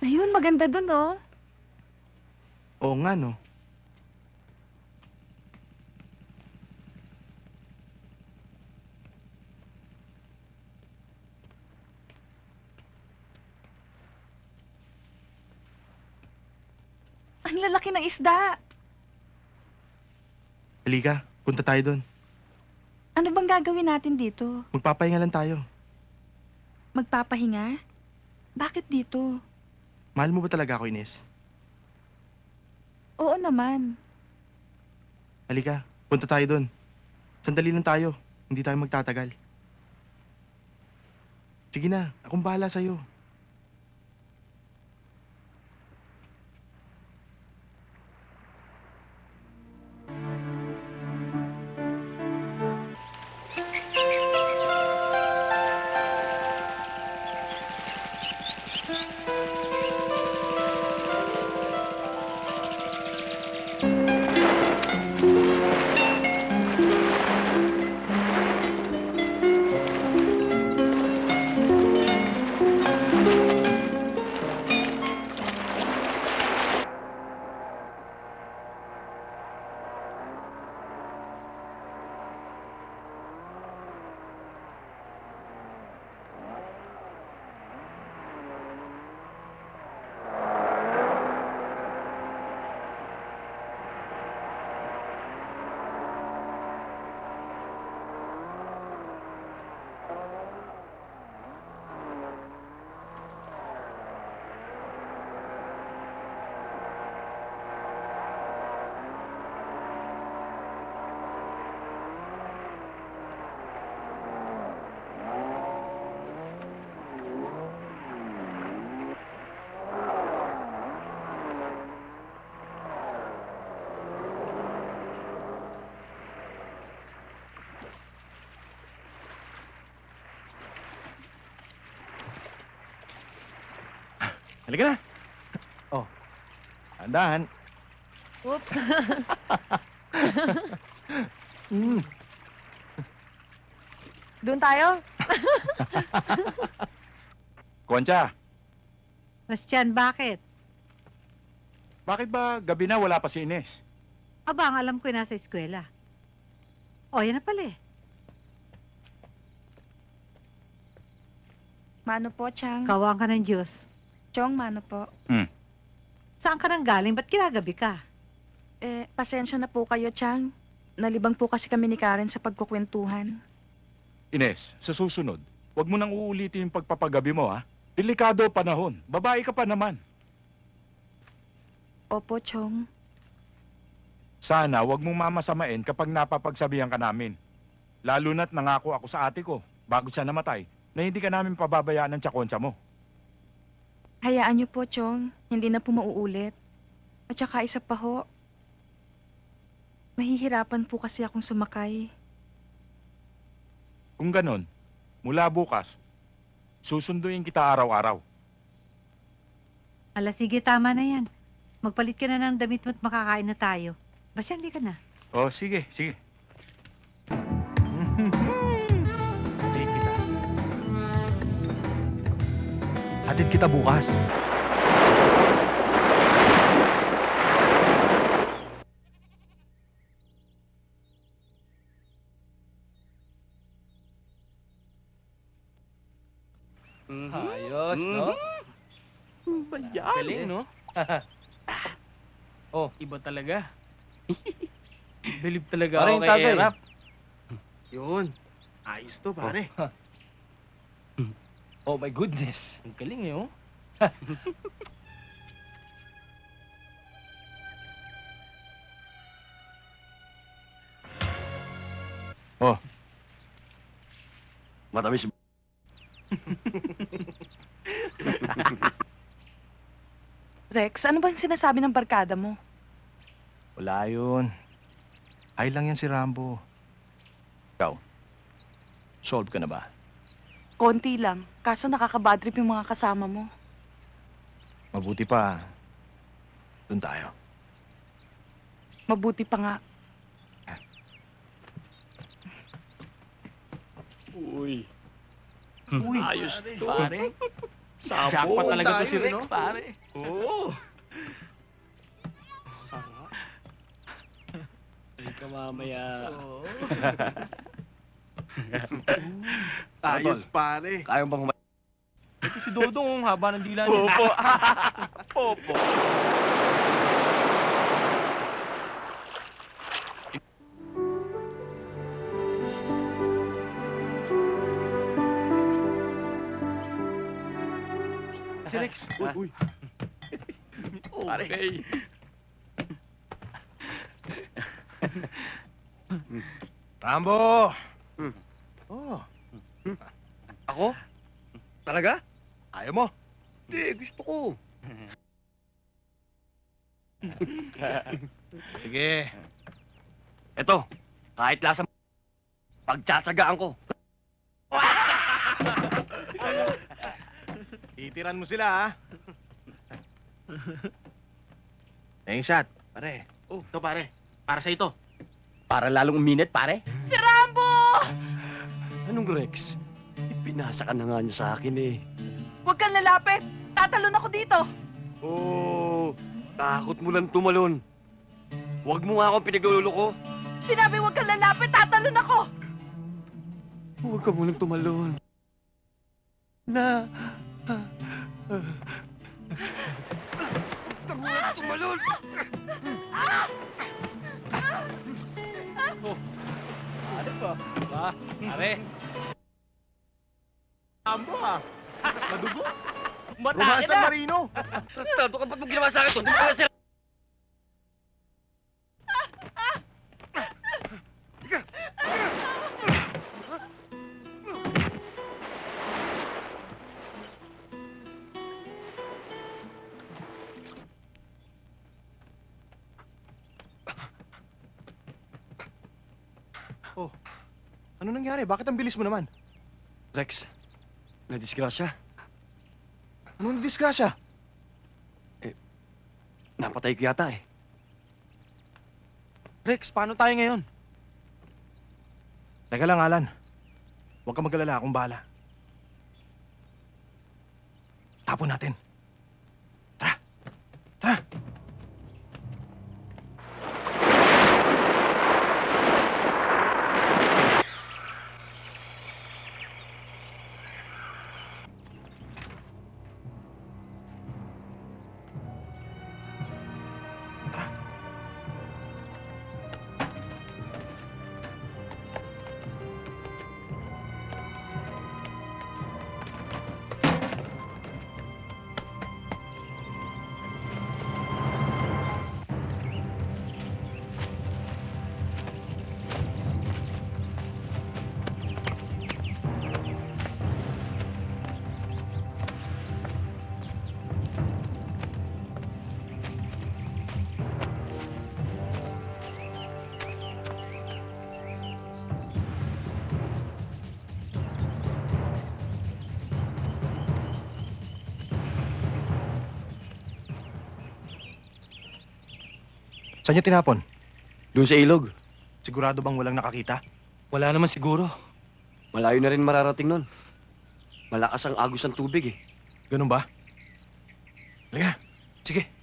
Ayun, maganda dun, oh. Oo nga, no? Ang lalaki ng isda. Halika, punta tayo doon. Ano bang gagawin natin dito? Magpapahinga lang tayo. Magpapahinga? Bakit dito? Mahal mo ba talaga ako, Ines? Oo naman. Halika, punta tayo doon. Sandali lang tayo. Hindi tayo magtatagal. Sige na, akong bahala sa'yo. Halika na. Oh, andahan. Oops. Doon tayo? Concha, Bastian, bakit? bakit ba gabi na wala pa si Ines? Aba, ang alam ko nasa eskwela. O, yan na pala eh. Mano po, Chang. Kawang ka ng Diyos. Chong, mano po. Saan ka nang galing? Ba't kinagabi ka? Pasensya na po kayo, Chang. Nalibang po kasi kami ni Karen sa pagkukwentuhan. Ines, sa susunod, huwag mo nang uulitin yung pagpapagabi mo, ha? Delikado panahon. Babae ka pa naman. Opo, Chong. Sana huwag mong mamasamain kapag napapagsabihan ka namin. Lalo na't nangako ako sa ate ko, bago siya namatay, na hindi ka namin pababayaan ng tsakonsa mo. Hayaan niyo po, Chong. Hindi na po mauulit. At saka isa pa ho. Mahihirapan po kasi akong sumakay. Kung ganon, mula bukas, susunduin kita araw-araw. Ala, sige, tama na yan. Magpalit ka na ng damit mo at makakain na tayo. Bastian, di ka na. Oh, sige, sige. Hatid kita. Hatid kita bukas. Ayos, no? Galing, no? Oh, iba talaga. Bilib talaga Parang ako yung kay tagay. Erap. Yun. Ayos to, pare. Oh my goodness. Ang galing, eh, oh. Matamis. Rex, ano bang sinasabi ng barkada mo? Wala yun. Ay lang yan si Rambo. Ikaw, solve ka na ba? Konti lang. Kaso nakakabadrip yung mga kasama mo. Mabuti pa. Doon tayo. Mabuti pa nga. Uy. Uy, Ayos pare. to. Pare. Jackpot talaga to si tayo, Rex, no? pare. Oo. Sarap. Ay ka mamaya. Ayos, pare. Kaya bang Ito si Dodong, ang haba ng dila niya. Popo. Popo. Si Rex? Uy. Okay. Rambo! Hmm. Oh, Ako? Talaga? ayaw mo. Hindi, gusto ko. Sige. Eto, kahit lasa pagtsatsagaan ko. Titiran mo sila, ha? Name shot, pare. Oh. Ito, pare. Para sa ito. Para lalong uminit, pare. Si Rambo! Anong Rex? Ipinasa ka na nga niya sa akin eh. Huwag kang lalapit! Tatalon ako dito! Oh, takot mo lang tumalon. Huwag mo nga akong pinaglululo ko. Sinabi huwag kang lalapit! Tatalon ako! Huwag ka munang tumalon. Na... Huwag ka munang tumalon! Ano ba? Ba? Pare, Rambo, ha? Madugo. matake Romansa na! Marino. Tratado ka ba't mo ginawa sa akin to? Hindi ka sila... Ano nangyari? Bakit ang bilis mo naman? Rex, nadisgrasya. Anong disgrasya? Napatay ko yata eh. Rex, paano tayo ngayon? Teka lang, Alan. Huwag kang mag-alala, akong bahala. Tapon natin. Tara! Tara! Saan niyo tinapon? Doon sa ilog. Sigurado bang walang nakakita? Wala naman siguro. Malayo na rin mararating nun. Malakas ang agos ng tubig eh. Ganun ba? Halika na. Sige.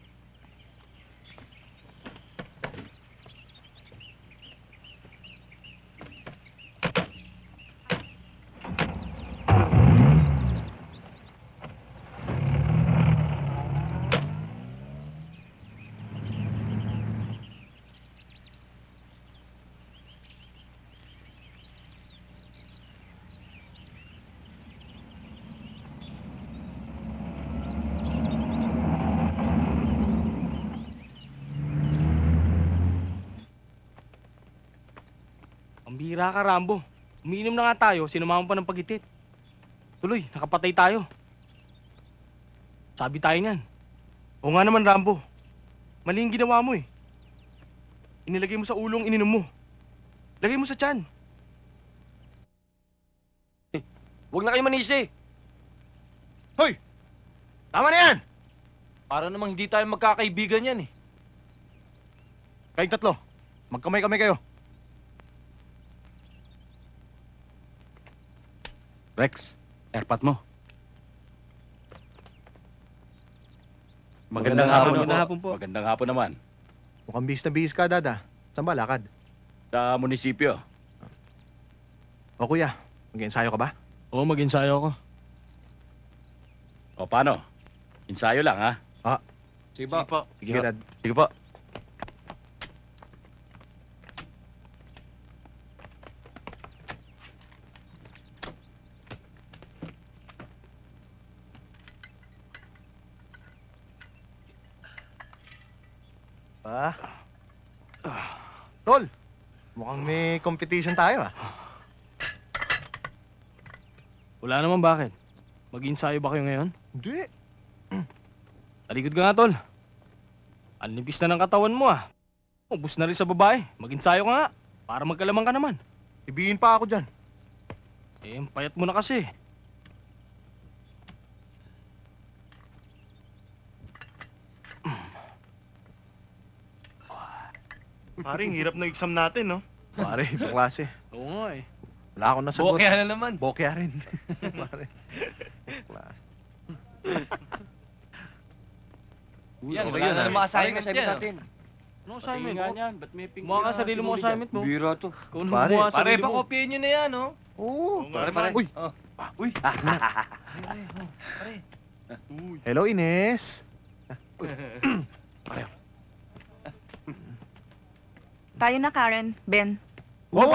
Ang bihira ka, Rambo. Umiinom na nga tayo, sinumama pa ng pagitit. Tuloy, nakapatay tayo. Sabi tayo niyan. Oo nga naman, Rambo. Mali yung ginawa mo eh. Inilagay mo sa ulong ininom mo. Lagay mo sa tiyan. Huwag na kayo manisi. Hoy! Tama na yan! Para namang hindi tayo magkakaibigan yan eh. Kayong tatlo, magkamay-kamay kayo. Rex, airpat mo. Magandang hapon Magandang po. hapon po. Magandang hapon naman. Mukhang bis na bis ka, Dada. Saan ba lakad? Sa munisipyo. O kuya, mag-ensayo ka ba? Oo, mag-ensayo ako. O paano? Ensayo lang, ha? Sige po. Sige, Dad. Sige po. Pa? Tol, mukhang may competition tayo ah. Wala naman bakit. Mag-ensayo ba kayo ngayon? Hindi. Talikod ka nga, tol. Ang nipis na ng katawan mo, ah. Ubus na rin sa babae. Mag-ensayo ka nga. Para magkalamang ka naman. Ibihin pa ako dyan. Eh, ang payat mo na kasi. Paring, hirap ng exam natin, no? Pare, ibang klase. Oo nga eh. Wala akong nasagot. Okay na naman. Bokeh rin. Pare. Klase. Yan, okay wala yun, na ah. namang assignment Pare, yan. natin. Anong assignment Nga mo? niyan, ba't may pink? Mukha ka sarili mo assignment mo. Biro to. Ikaw na Pare, gumawa sa Pare, sarili mo. pakopyahin nyo na yan, no? Oo. Pare, pare. Uy. Uy! Hello, Ines. Tayo na, Karen. Ben. Hop.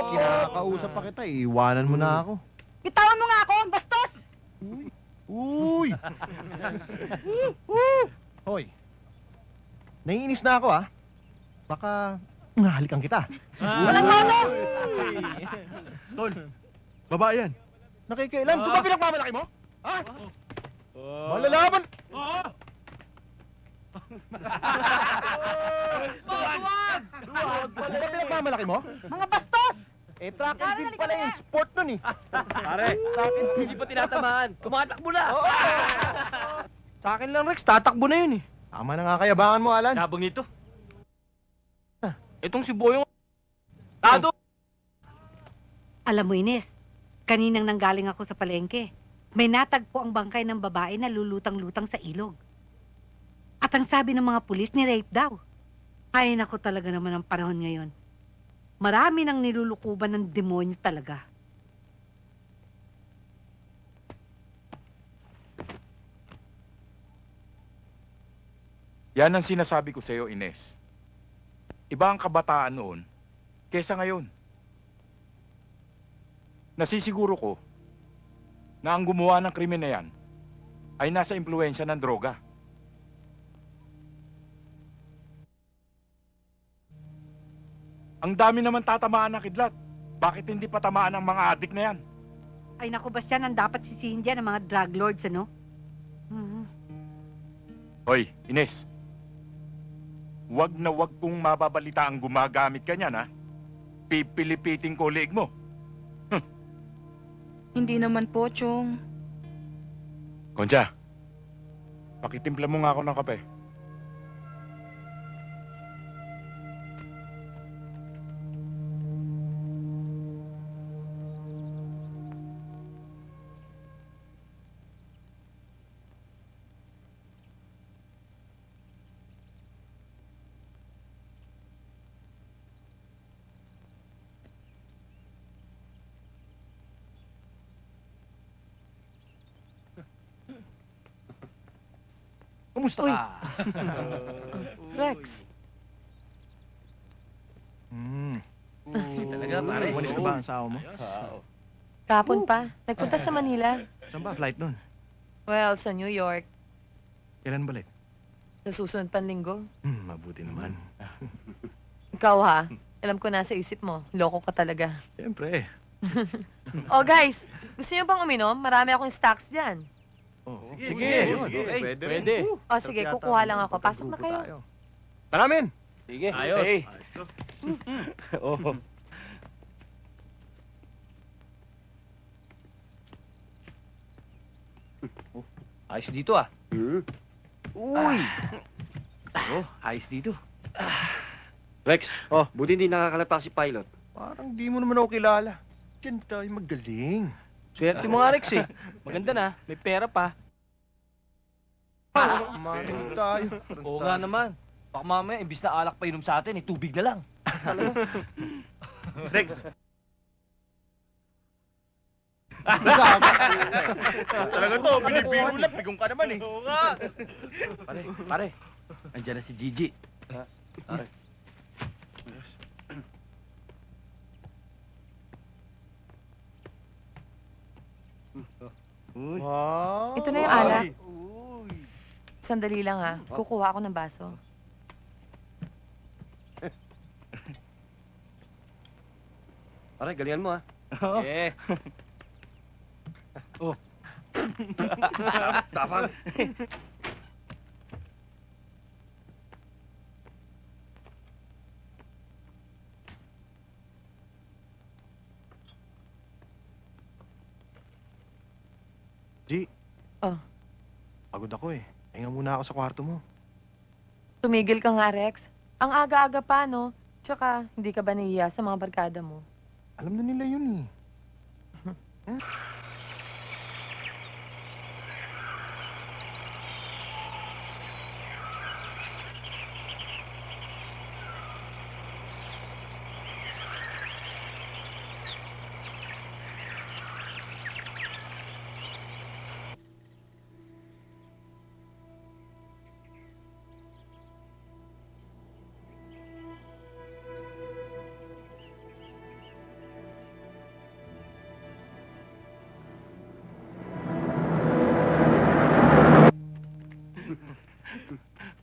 Kinakausap pa kita. Iwanan mo na ako. Bitawan mo nga ako, bastos! Uy! Hoy. Naiinis na ako ah. Baka halikan kita. Walang mono! Tol, babae yan. Nakikialam. Ito ba pinagmamalaki mo? Ha? Malalaman! Wag! Ano ba pinagmamalaki mo? Mga bastos! Eh, track and field pala yung sport nun eh. Pare, hindi pa tinatamaan. Tumatakbo na. Sa akin lang, Rex. Tatakbo na yun eh. Tama na nga kayabangan mo, Alan. Sabang nito. Itong si Boyong... Tado! Alam mo, Ines, kaninang nanggaling ako sa palengke, may natagpo ang bangkay ng babae na lulutang-lutang sa ilog. At ang sabi ng mga pulis, ni-rape daw. Ay, naku talaga naman ang panahon ngayon. Marami nang nilulukuban ng demonyo talaga. Yan ang sinasabi ko sa'yo, Ines. Iba ang kabataan noon kesa ngayon. Nasisiguro ko na ang gumawa ng krimen na yan ay nasa impluensya ng droga. Ang dami naman tatamaan ng kidlat. Bakit hindi pa tamaan ang mga adik na yan? Ay, naku, Bastian, ang dapat sisihin dyan ng mga drug lords, ano? Mhm. Hoy, Ines. Wag na wag kong mababalita ang gumagamit ka niyan, ha? Pipilipiting ko liig mo. Hindi naman po, Chong. Koncha, pakitimpla mo nga ako ng kape. Kumusta Uy. ka? Rex. Talaga, pare. Umalis na ba ang asawa mo? Kahapon pa. Nagpunta sa Manila. Saan ba flight nun? Well, sa New York. Kailan balik? Sa susunod pang linggo. Mabuti naman. Ikaw ha, alam ko nasa isip mo. Loko ka talaga. Siyempre. Oh guys, gusto niyo bang uminom? Marami akong stocks dyan. Oh, Sige. Sige. Pwede. Pwede. O sige, kukuha lang ako. Pasok na kayo. Taramin! Sige. Ayos. Okay. Oo. Ayos dito ah. Uy! Oh, ayos dito. Rex, Oh. buti hindi nakakalata si pilot. Parang di mo naman ako kilala. Diyan tayo magaling. Swerte mo nga, Rex eh. Maganda na. May pera pa. Marin tayo. Oo nga naman. Baka mamaya, imbis na alak pa inom sa atin, tubig na lang. Rex, talaga to, binibiro lang. Bigong ka naman eh. Oo nga. Pare, andyan na si Gigi. Wow. Ito na yung alak. Sandali lang ha. Kukuha ako ng baso. Pare, galingan mo, ha? Eh. Oh. Tapang. G. Oh. Pagod ako eh. Hinga muna ako sa kwarto mo. Tumigil ka nga, Rex. Ang aga-aga pa, no? Tsaka, hindi ka ba nahiya sa mga barkada mo? Alam na nila yun eh.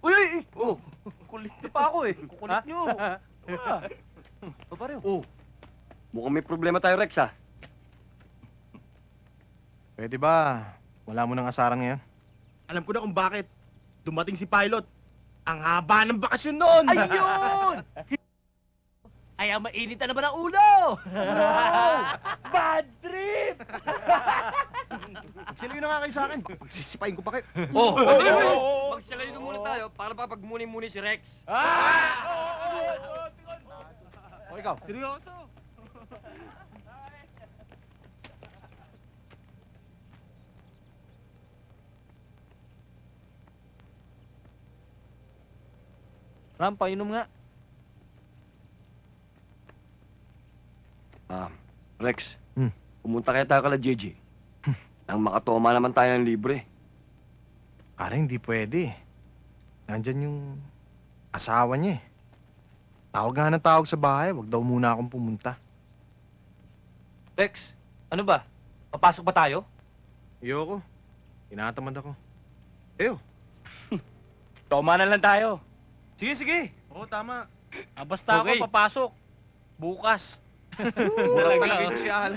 Uy! Oh, kulit na pa ako eh. Kukulit nyo. Pare, Oh, mukhang may problema tayo, Rex, ha? Pwede ba? Wala mo ng asaran ngayon? Alam ko na kung bakit. Dumating si Pilot. Ang haba ng bakasyon noon. ayun! Ay, ang mainit na naman ang ulo! Bad trip! Sila yun na nga kayo sa akin. Pagsisipain ko pa kayo. Magsalayo muna tayo para papagmuni-muni si Rex. O ikaw. Seryoso? Ram, painom nga. Rex, Hmm. pumunta kaya tayo kala JJ. Nang makatoma naman tayo ng libre. Pare, hindi pwede. Nandyan yung asawa niya eh. Tawag nga ng tawag sa bahay. Wag daw muna akong pumunta. Rex, ano ba? Papasok ba tayo? Ayoko. Tinatamad ako. Toma na lang tayo. Sige, sige. Oo, tama. Basta Okay. ako papasok. Bukas. Murang talaga ito si Alan.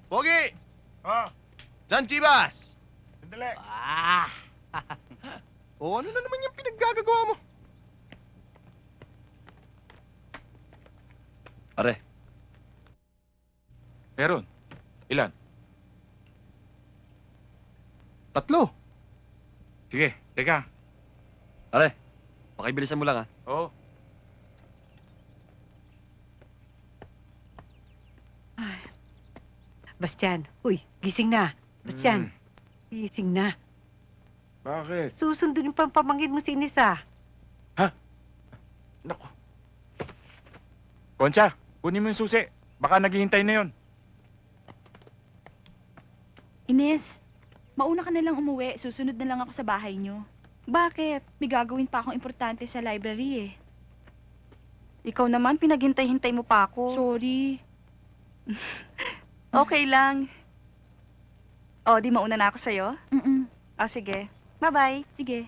Pogi! Ah, San Chivas! sandali. O ano na naman yung pinaggagawa mo? Pare, Meron. Ilan? 3. Sige, teka. pare, pakibilisan mo lang, ha? Oo. Bastian, uy, gising na. Bastian, gising na. Bakit? Susundin pa ang pamangkin mo si Inisa. Nako. Concha, kunin mo yung susi. Baka naghihintay na yon. Ines, mauna ka na lang umuwi. Susunod na lang ako sa bahay niyo. Bakit? May gagawin pa akong importante sa library eh. Ikaw naman, pinaghintay-hintay mo pa ako. Sorry. Okay lang. O, di mauna na ako sa'yo? O, sige. Bye-bye. Sige.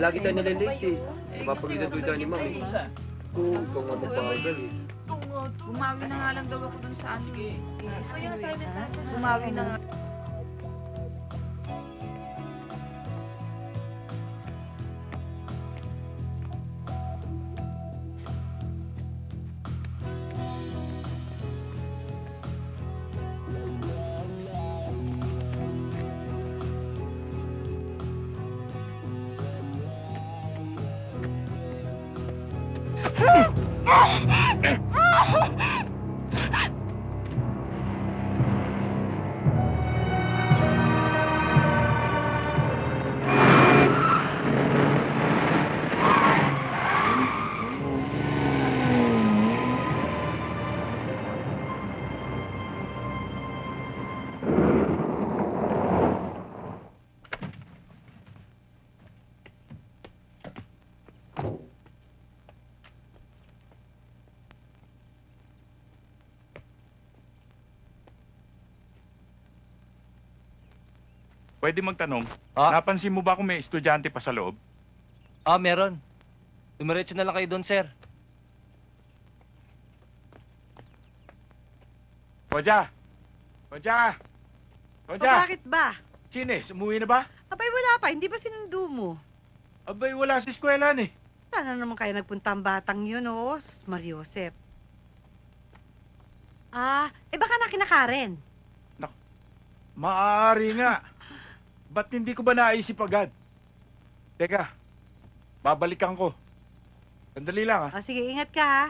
Lagi tayo nalilate, eh. Napapagdatudan ni Ma'am, eh. Oo, ikaw nga mapagal, eh. Bumawi na nga lang daw ako dun sa thesis ko eh. Bumawi na nga. Pwede magtanong, Ah? napansin mo ba kung may estudyante pa sa loob? Meron. Dumiretso na lang kayo doon, sir. Kodja! Kodja! Kodja! Bakit ba? Si Ines, umuwi na ba? Abay, wala pa. Hindi ba sinundo mo? Abay, wala sa eskwela eh. Sana naman kaya nagpunta ang batang yun, oh, Mariosep. Baka na kinakaren. Maaari nga. Ba't hindi ko ba naisip agad? Teka, babalikan ko. Sandali lang, Sige, ingat ka, ha?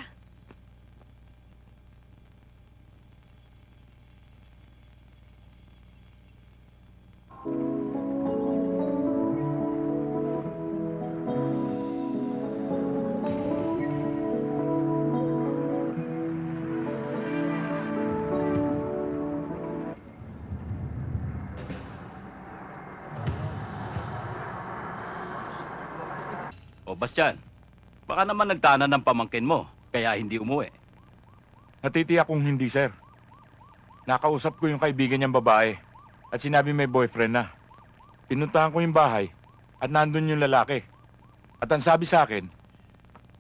O, Bastian, baka naman nagtanan ng pamangkin mo, kaya hindi umuwi. Natitiyak kong hindi, sir. Nakausap ko yung kaibigan niyang babae at sinabi may boyfriend na. Pinuntahan ko yung bahay at nandun yung lalaki. At ang sabi sa akin,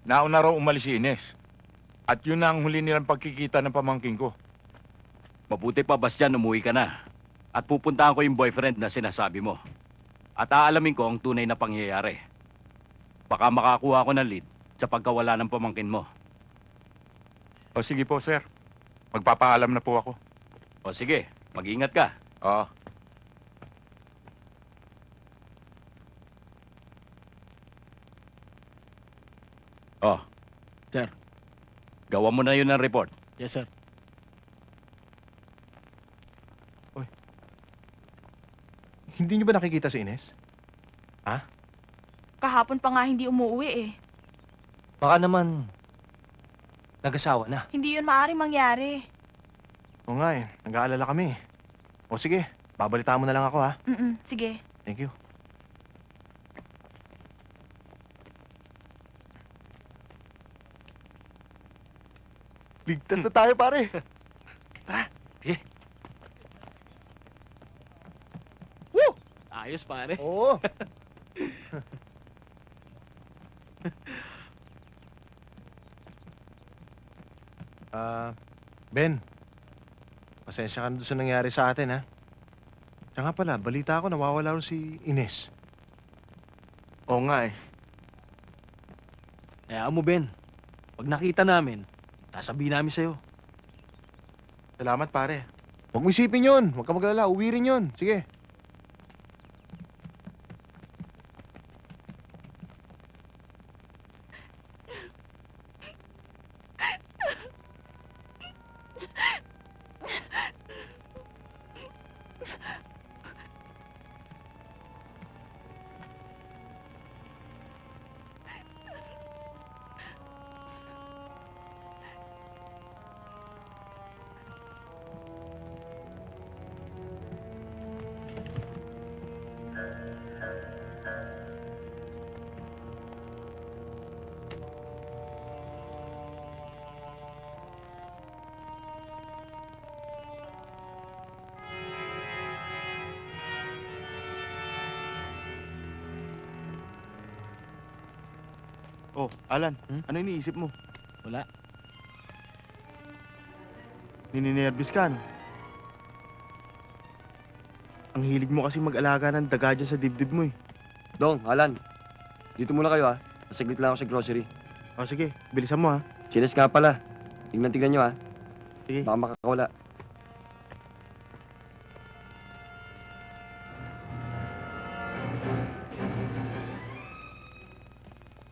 nauna raw umalis si Ines. At yun na ang huli nilang pagkikita ng pamangkin ko. Mabuti pa, Bastian, umuwi ka na. At pupuntahan ko yung boyfriend na sinasabi mo. At aalamin ko ang tunay na pangyayari. Baka makakuha ko ng lead sa pagkawala ng pamangkin mo. O sige po, sir. Magpapaalam na po ako. O sige, mag-ingat ka. Oo. Oh. Sir. Gawa mo na yun ng report. Yes, sir. Hindi niyo ba nakikita si Ines? Kahapon pa nga hindi umuwi eh. Baka naman, nag-asawa na. Hindi yun maaaring mangyari. Oo nga nag-aalala kami. O sige, babalitaan mo na lang ako ha. Sige. Thank you. Ligtas na tayo, pare. Ayos, pare. Oo. Ben. Pasensya ka na doon sa nangyari sa atin, ha? Siya nga pala, balita ko nawawala rin si Ines. Oo nga Hayaan mo, Ben. Pag nakita namin, sasabihin namin sa'yo. Salamat, pare. Huwag mo isipin yun. Huwag ka maglala. Uwi rin yun. Sige. Oh, Alan, ano iniisip mo? Wala. Nininervous ka, no? Ang hilig mo kasi mag-alaga ng daga dyan sa dibdib mo, eh. Dong, Alan. Dito muna kayo, ha? Saglit lang ako sa grocery. O sige, bilisan mo, ha? Chines nga pala. Tingnan nyo, ha? Sige. Baka makakawala.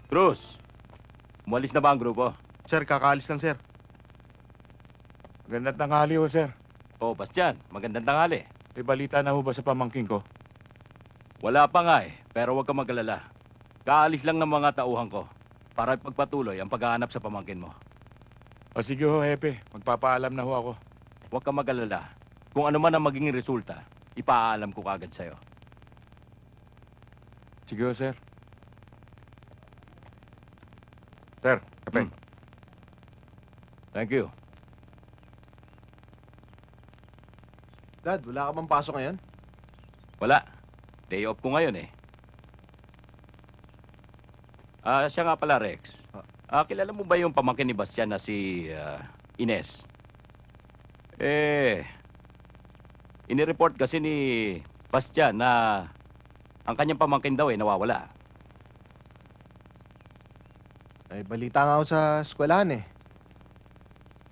Cruz, umalis na ba ang grupo? Sir, kakaalis lang, sir. Magandang tanghali ho, sir. Oh, Bastian, magandang tanghali. May balita na ho ba sa pamangkin ko? Wala pa nga pero huwag ka mag-alala. Kaalis lang ng mga tauhan ko para ipagpatuloy ang paghahanap sa pamangkin mo. O sige ho, Hepe. Magpapaalam na ho ako. Huwag ka mag-alala. Kung ano man ang magiging resulta, ipaalam ko kagad sa'yo. Sige ho, sir. Sir, kape. Thank you. Dad, wala ka bang pasok ngayon? Wala. Day off ko ngayon eh. Siya nga pala, Rex. Kilala mo ba yung pamangkin ni Bastian na si Ines? Inireport kasi ni Bastian na ang kanyang pamangkin daw nawawala. Ay, balita nga ako sa eskwelahan eh.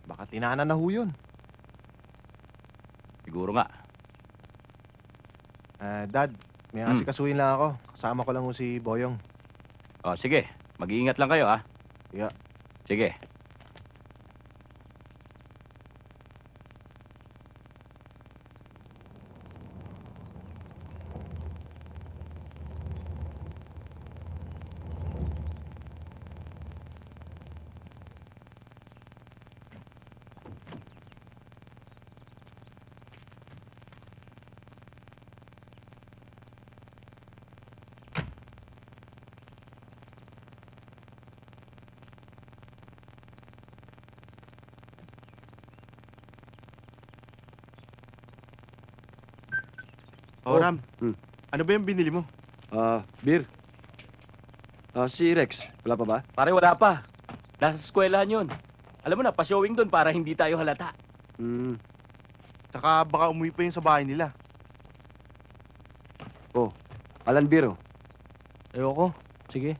Baka tinana na ho yun. Siguro nga. Dad, may asikasuhin lang ako. Kasama ko lang ho si Boyong. Sige. Mag-iingat lang kayo, ha? Yeah. Sige. Ram, ano ba yung binili mo? Beer. Si Rex, wala pa ba? Pare, wala pa. Nasa eskwelahan yun. Alam mo na, pa-showing doon para hindi tayo halata. Tsaka baka umuwi pa yun sa bahay nila. Alan Beer, oh. Ayoko. Sige.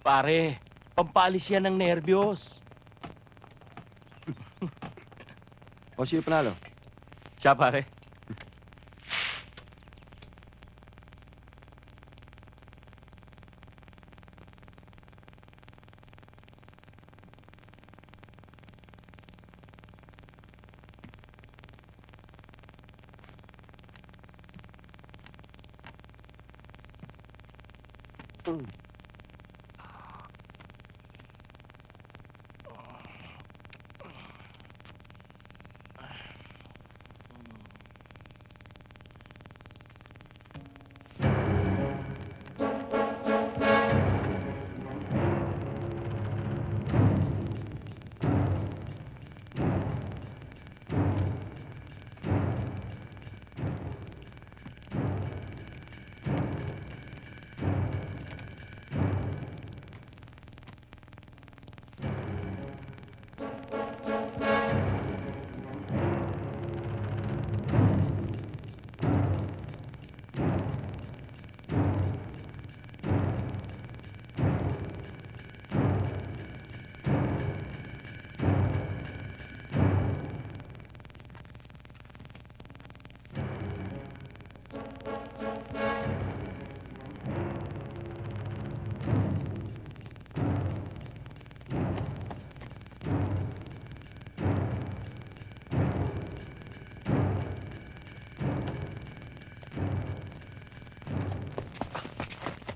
Pare, pampalis yan ng nerbiyos. Sino panalo? Siya, pare.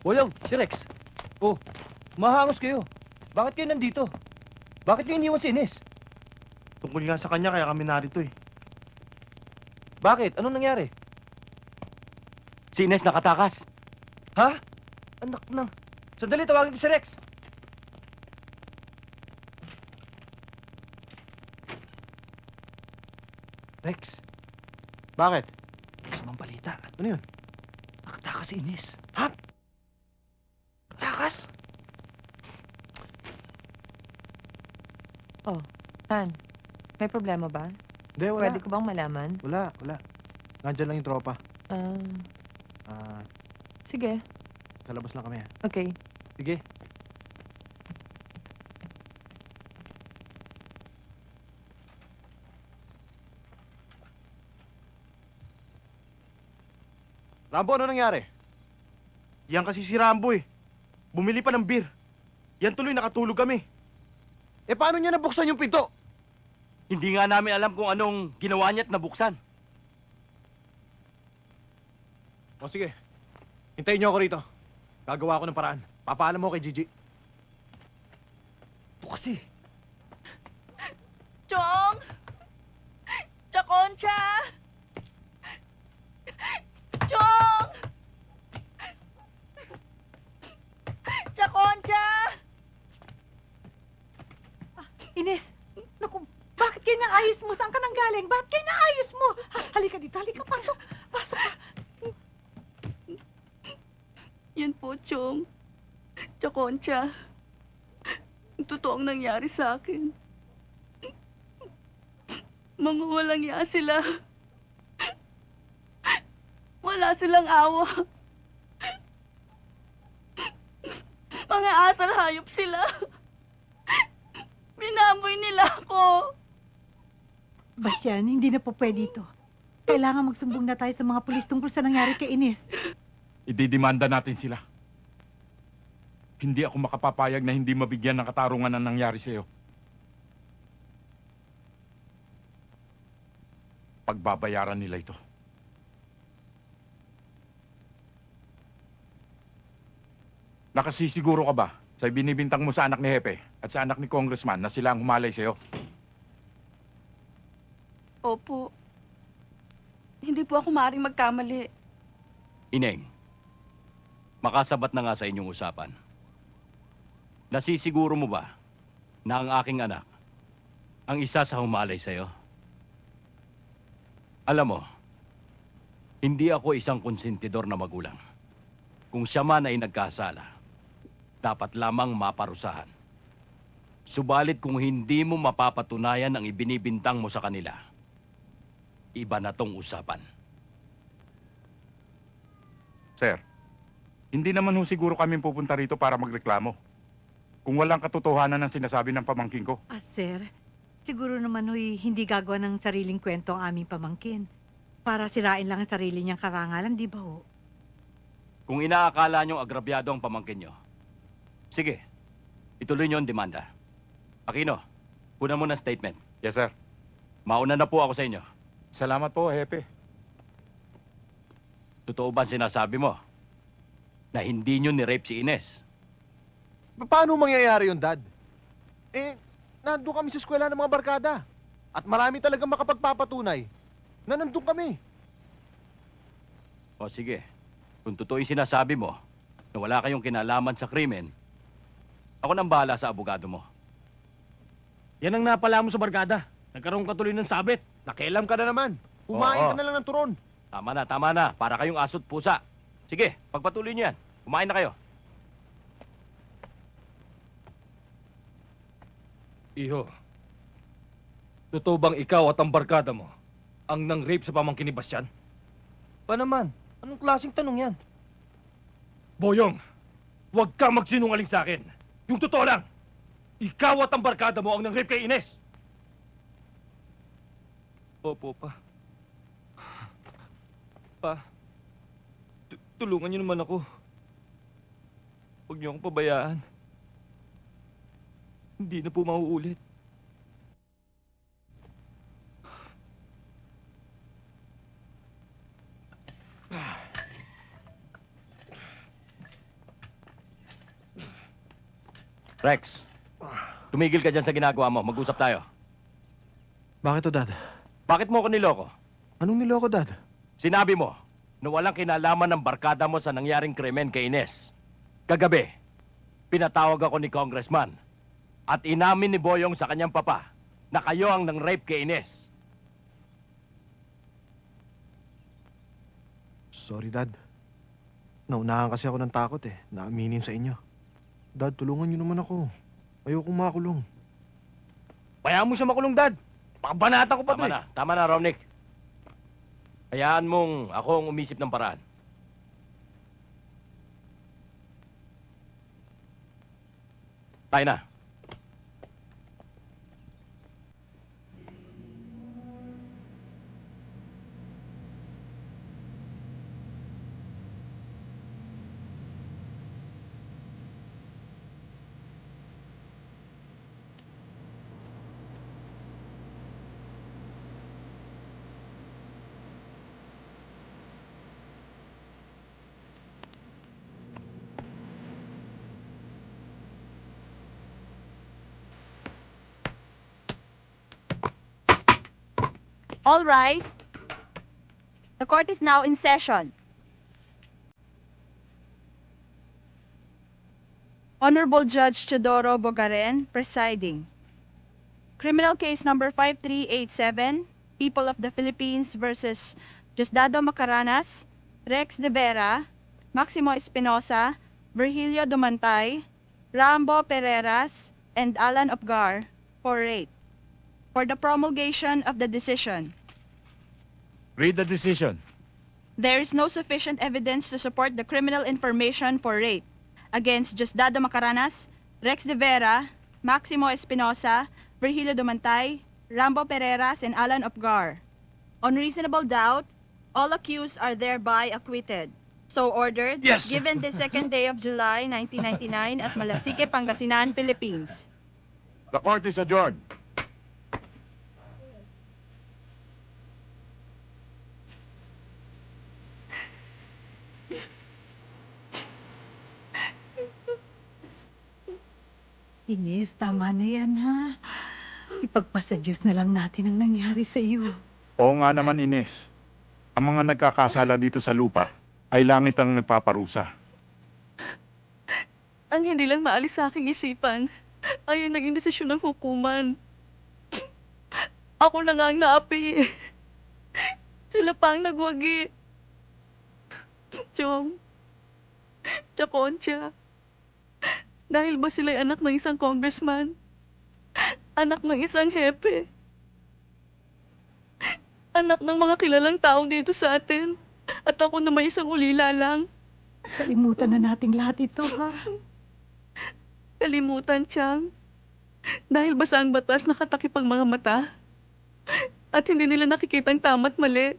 Boyong, si Rex. Mahangos kayo. Bakit kayo nandito? Bakit niyo iniwan si Ines? Tungkol nga sa kanya kaya kami narito eh. Bakit? Anong nangyari? Si Ines nakatakas. Ha? Anak ng... Sandali, tawagin ko si Rex. Rex, Bakit? masamang balita. Ano yun? Nakatakas si Ines. Ha? Nakatakas? Han, may problema ba? Hindi, wala. Pwede ko bang malaman? Wala. Nandyan lang yung tropa. Sige. Sa labas lang kami. Okay. Sige. Rambo, ano nangyari? Yan kasi si Rambo eh. Bumili pa ng beer. Yan tuloy nakatulog kami. Paano niya nabuksan yung pinto? Hindi nga namin alam kung anong ginawa niya at nabuksan. O sige, hintayin niyo ako rito. Gagawa ako ng paraan. Papaalam mo kay Gigi. Ito kasi. Chong! Chakoncha! Chong! Chakoncha! Ines, naku, bakit kayo naayos mo? Saan ka nang galing? Bakit kayo naayos mo? Halika dito, halika, pasok. Pasok ka. Yan po, Chong. Concha. Ang totoong nangyari sa akin. Mga walang iya sila. Wala silang awa. Mga asal hayop sila. Binaboy nila ako. Bastian, hindi na po pwede ito. Kailangan magsumbong na tayo sa mga pulis tungkol sa nangyari kay Ines. Ididimanda natin sila. Hindi ako makapapayag na hindi mabigyan ng katarungan ang nangyari sa'yo. Pagbabayaran nila ito. Nakasisiguro ka ba sa binibintang mo sa anak ni Hepe at sa anak ni Congressman na sila ang humalay sa'yo? Opo. Hindi po ako maaaring magkamali. Ineng, makasabat na nga sa inyong usapan. Nasisiguro mo ba na ang aking anak ang isa sa humalay sa'yo? Alam mo, hindi ako isang konsentidor na magulang. Kung siya man ay nagkasala, dapat lamang maparusahan. Subalit kung hindi mo mapapatunayan ang ibinibintang mo sa kanila, iba na tong usapan. Sir, hindi naman ho siguro kami pupunta rito para magreklamo. Kung walang katotohanan ng sinasabi ng pamangkin ko. Sir, siguro naman ho'y hindi gagawa ng sariling kwento ang aming pamangkin. Para sirain lang ang sarili niyang karangalan, di ba ho? Kung inaakala niyong agrabyado ang pamangkin niyo, sige, ituloy niyo ang demanda. Aquino, kunan mo ng statement. Yes, sir. Mauna na po ako sa inyo. Salamat po, Hepe. Totoo ba ang sinasabi mo na hindi niyo ni-rape si Ines? Paano mangyayari yun, Dad? Nandun kami sa eskwela ng mga barkada. At marami talagang makapagpapatunay na nandun kami. O sige, kung totoo yung sinasabi mo na wala kayong kinalaman sa krimen, ako nang bahala sa abogado mo. Yan ang napala mo sa barkada. Nagkaroon ka tuloy ng sabit. Nakialam ka na naman. Kumain Oo. ka na lang ng turon. Tama na. Para kayong aso't pusa. Sige, pagpatuloy niyo yan. Kumain na kayo. Iho, totoo bang ikaw at ang barkada mo ang nang-rape sa pamangkin ni Bastian? Pa naman, anong klaseng tanong yan? Boyong, huwag kang magsinungaling sa akin. Yung totoo lang, ikaw at ang barkada mo ang nang-rape kay Ines. Opo, pa. Pa, tulungan niyo naman ako. Huwag niyo akong pabayaan. Hindi na po mauulit. Rex, tumigil ka dyan sa ginagawa mo. Mag-usap tayo. Bakit to, Dad? Bakit mo ako niloko? Anong niloko, Dad? Sinabi mo na walang kinalaman ng barkada mo sa nangyaring krimen kay Ines. Kagabi, pinatawag ako ni Congressman at inamin ni Boyong sa kanyang papa na kayo ang nang-rape kay Ines. Sorry, Dad. Naunahan kasi ako ng takot na aminin sa inyo. Dad, tulungan niyo naman ako. Ayokong makulong. Bayaan mo siya makulong, Dad. Pakabanata ko pa to eh. Tama na, Romnick. Hayaan mong ako ang umisip ng paraan. Tayo na. All rise. The court is now in session. Honorable Judge Teodoro Bogaren, presiding. Criminal case number 5387, People of the Philippines versus Diosdado Macaranas, Rex de Vera, Maximo Espinosa, Virgilio Dumantay, Rambo Pereras, and Alan Opgar for rape. For the promulgation of the decision, Read the decision. there is no sufficient evidence to support the criminal information for rape against Diosdado Macaranas, Rex de Vera, Maximo Espinosa, Virgilio Dumantay, Rambo Pereras, and Alan Opgar. On reasonable doubt, all accused are thereby acquitted. So ordered, Yes. given the 2nd day of July, 1999 at Malasique, Pangasinan, Philippines. The court is adjourned. Ines, tama na yan, ha? Ipagpasa Diyos na lang natin ang nangyari sa iyo. Oo nga naman, Ines. Ang mga nagkakasala dito sa lupa ay langit ang nagpaparusa. Ang hindi lang maalis sa aking isipan ay ang naging desisyon ng hukuman. Ako na nga ang naapi. Sila pa ang nagwagi. Chong, Chaconcha. Dahil ba sila'y anak ng isang congressman? Anak ng isang hepe? Anak ng mga kilalang tao dito sa atin? At ako na may isang ulila lang? Kalimutan na nating lahat ito, ha? Kalimutan, Chang. Dahil basa ang batas nakatakip ang mga mata. At hindi nila nakikita ang tama't mali.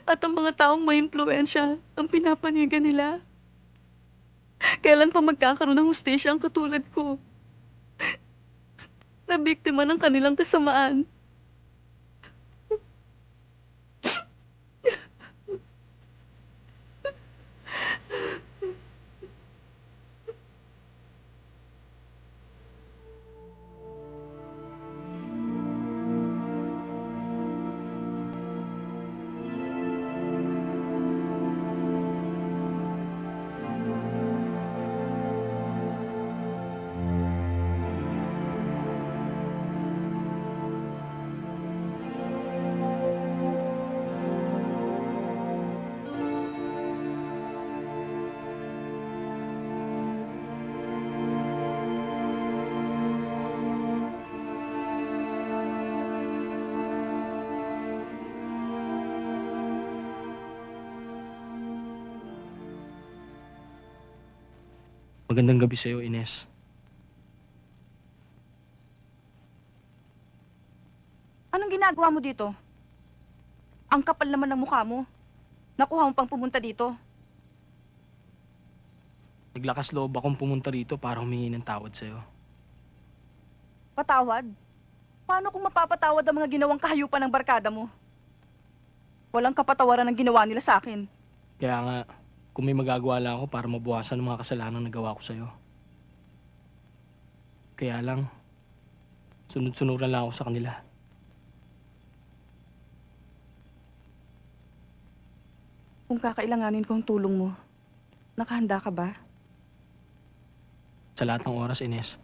At ang mga taong may impluensya ang pinapanigan nila. Kailan pa magkakaroon ng hustisya ang katulad ko? Na biktima ng kanilang kasamaan. Magandang gabi sa'yo, Ines. Anong ginagawa mo dito? Ang kapal naman ng mukha mo. Nakuha mo pang pumunta dito. Naglakas loob akong pumunta rito para humingi ng tawad sa'yo. Patawad? Paano kung mapapatawad ang mga ginawang kahayupan ng barkada mo? Walang kapatawaran ang ginawa nila sa akin. Kaya nga, kung may magagawa lang ako para mabawasan ang mga kasalanan na nagawa ko sa'yo. Kaya lang, sunod-sunuran lang ako sa kanila. Kung kakailanganin ko ang tulong mo, nakahanda ka ba? Sa lahat ng oras, Ines.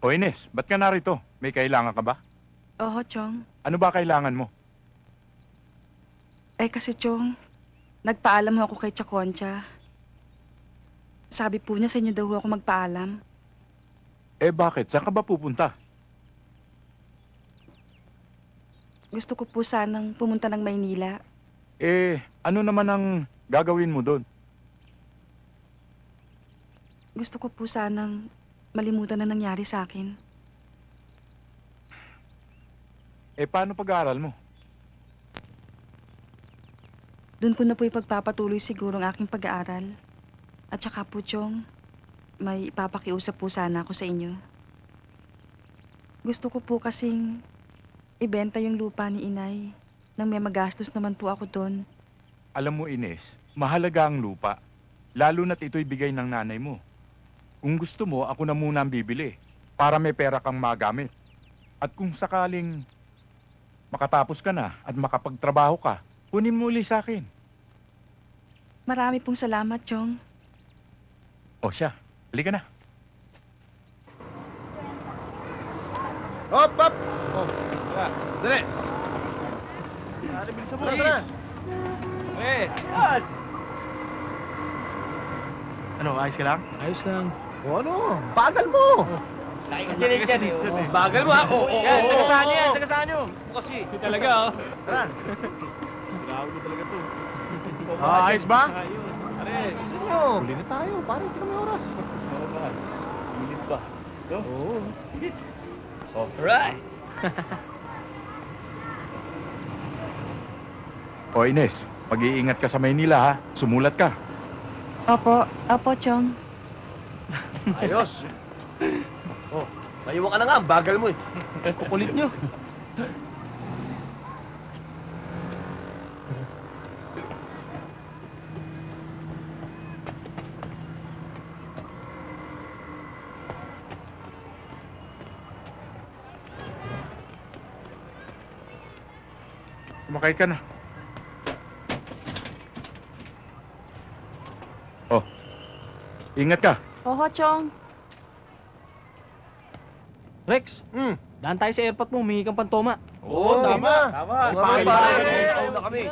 O Ines, ba't ka narito? May kailangan ka ba? Oo, Chong. Ano ba kailangan mo? Eh kasi, Chong, nagpaalam ho ako kay Chaconcha. Sabi po niya sa inyo daw ho ako magpaalam. Eh bakit? Saan ka ba pupunta? Gusto ko po sanang pumunta ng Maynila. Eh, ano naman ang gagawin mo doon? Gusto ko po sanang malimutan na nangyari sa akin. Eh, paano pag-aaral mo? Doon ko na po ipagpapatuloy siguro ang aking pag-aaral. At saka po, Chong, may ipapakiusap po sana ako sa inyo. Gusto ko po kasing ibenta yung lupa ni Inay nang may magastos naman po ako doon. Alam mo, Ines, mahalaga ang lupa. Lalo na't ito'y bigay ng nanay mo. Kung gusto mo, ako na muna ang bibili para may pera kang magamit. At kung sakaling makatapos ka na at makapagtrabaho ka, kunin mo uli sa akin. Marami pong salamat, Chong. O siya, halika na. Hop, hop! Oh, tara. Dali! Tara, bilisan mo. Tara, tara! Eh, ayos! Ano, ayos ka lang? Ayos lang. O ano? Bagal mo! Kasi rin yan eh. Bagal mo ha. Yan, sagasaan nyo yan, sagasaan nyo. Kasi. Talaga oh. Tara. Grabe ko talaga to. Ayos ba? Ayos. Pare, Gusto nyo? Huli na tayo. Parang hindi na may oras. Bilit pa. Oo. Alright. O Ines, mag-iingat ka sa Maynila ha. Sumulat ka. Opo, Chong. Ayos. Oh, maiwan ka na nga, ang bagal mo eh. Kukulit nyo. Kumakay ka na. Oh, ingat ka. Oho, Chong. Rex, daan tayo sa airport mo, humingi kang pantoma. Oo, tama. Tama. Si Pare, Pare, na kami.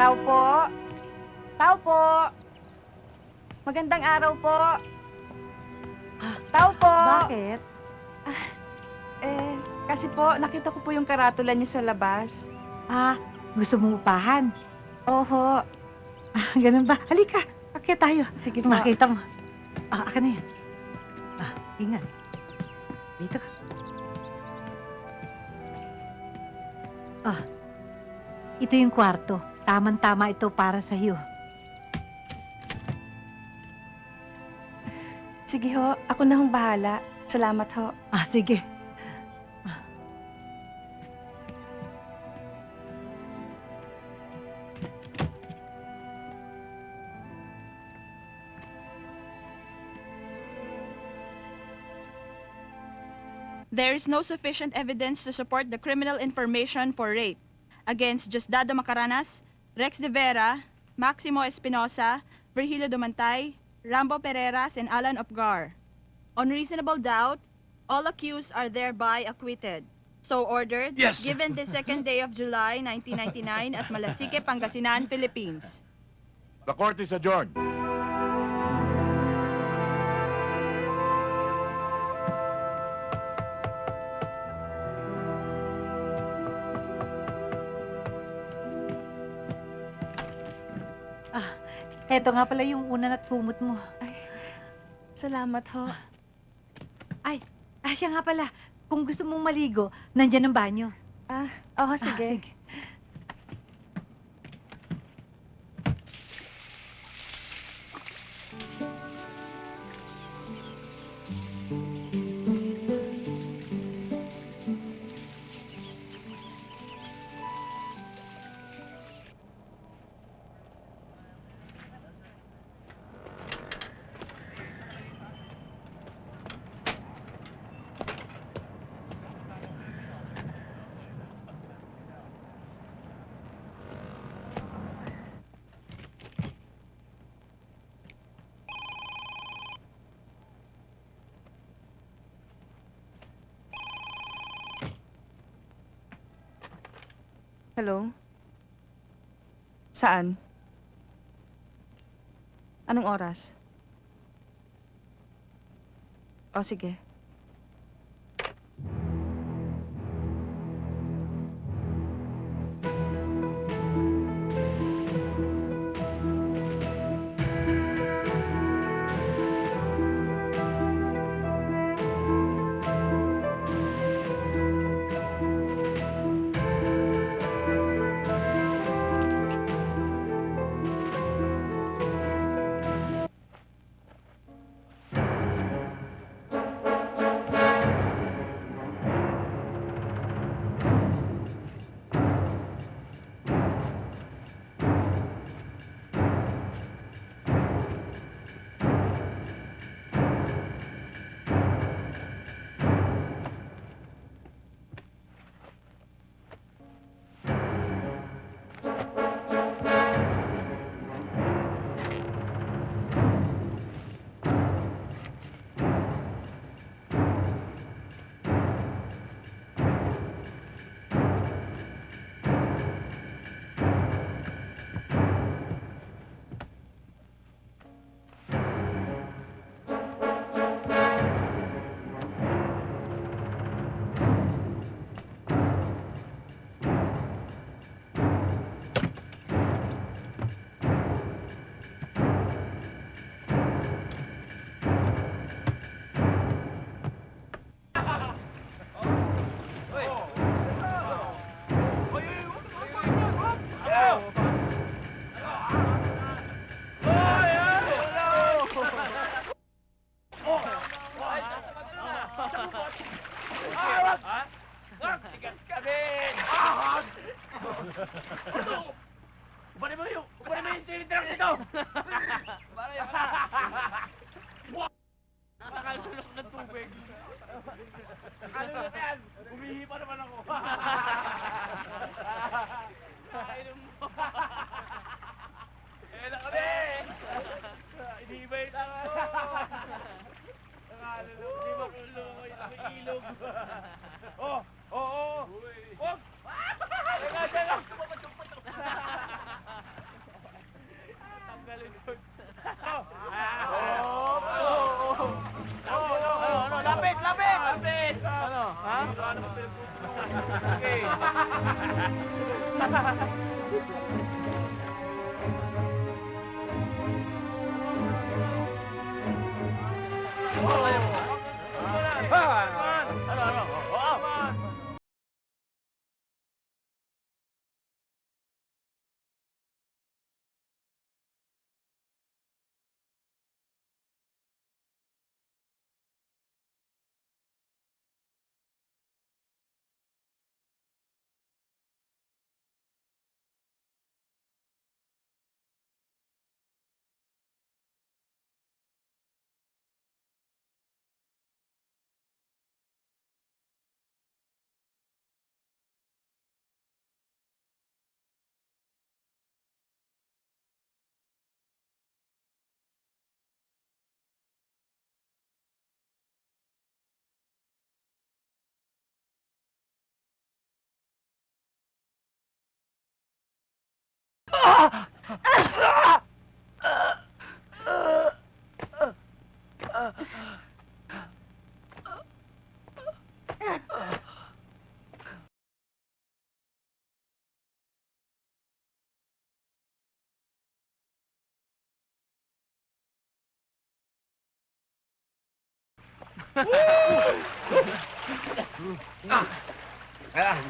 Tao po. Tao po. Magandang araw po. Tao po. Bakit? Kasi po, nakita ko po yung karatula niyo sa labas. Ah, gusto mong upahan? Oho. Ganun ba? Halika, akyat tayo. Sige po. Makita mo. Akin na yan. Ingat. Dito ka. Ito yung kwarto. Taman-tama ito para sa iyo. Sige ho, ako na hong bahala. Salamat ho. Sige. There is no sufficient evidence to support the criminal information for rape against Diosdado Macaranas, Rex de Vera, Maximo Espinosa, Virgilio Dumantay, Rambo Pereiras, and Alan Opgar. On reasonable doubt, all accused are thereby acquitted. So ordered, given the 2nd day of July, 1999 at Malasique, Pangasinan, Philippines. The court is adjourned. Eto nga pala yung una at kumot mo. Salamat ho. Siya nga pala. Kung gusto mong maligo, nandyan ang banyo. Oho, sige. Sige. Hello? Saan? Anong oras? O, sige. Nakalulok ng tubig. Nakalulok yan. Umihi pa naman ako. Kainom mo. Eh na kami. Inibay na ako. Nakalulok. Di ba kulungoy? Ako ilog. Oh! Oh! Oh! Teka! Teka! Tanggalin shorts. Oh! Ano? Lapit! Lapit! Lapit! Ano? Ha? Okay. Ano?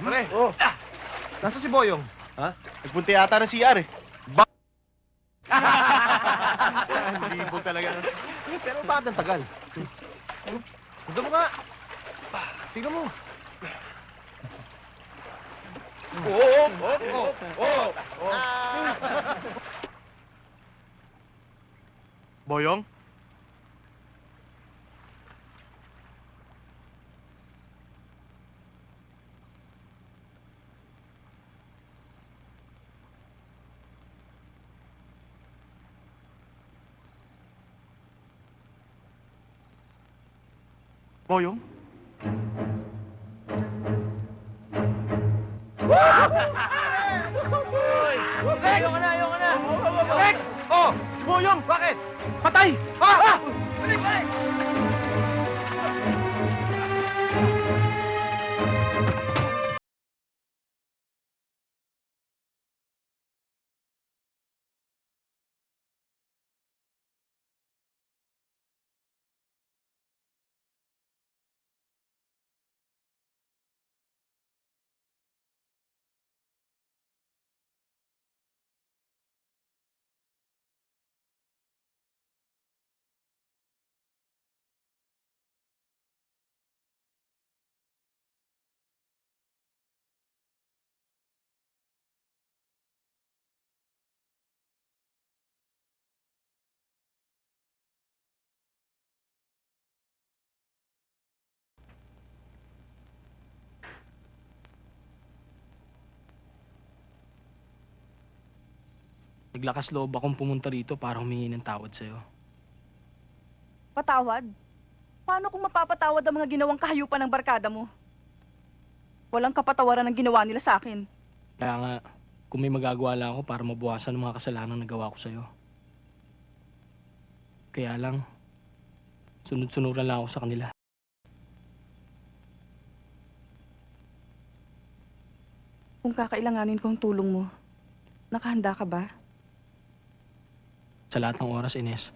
Pare, nasa si Boyong? Nagpunta yata ng CR eh. Libo talaga. Pero bakit ang tagal? Tignan mo nga. Tignan mo. Boyong? Boyong? Ayoko na! Ayoko na! Rex! Oh! Si Boyong! Bakit? Patay! Balik! Balik! Naglakas loob akong pumunta rito para humingi ng tawad sa'yo. Patawad? Paano kung mapapatawad ang mga ginawang kahayupan ng barkada mo? Walang kapatawaran ang ginawa nila sa akin. Kaya nga, kung may magagawa lang ako para mabawasan ang mga kasalanan nagawa ko sa'yo. Kaya lang, sunod-sunuran lang ako sa kanila. Kung kakailanganin ko ang tulong mo, nakahanda ka ba? Sa lahat ng oras, Ines.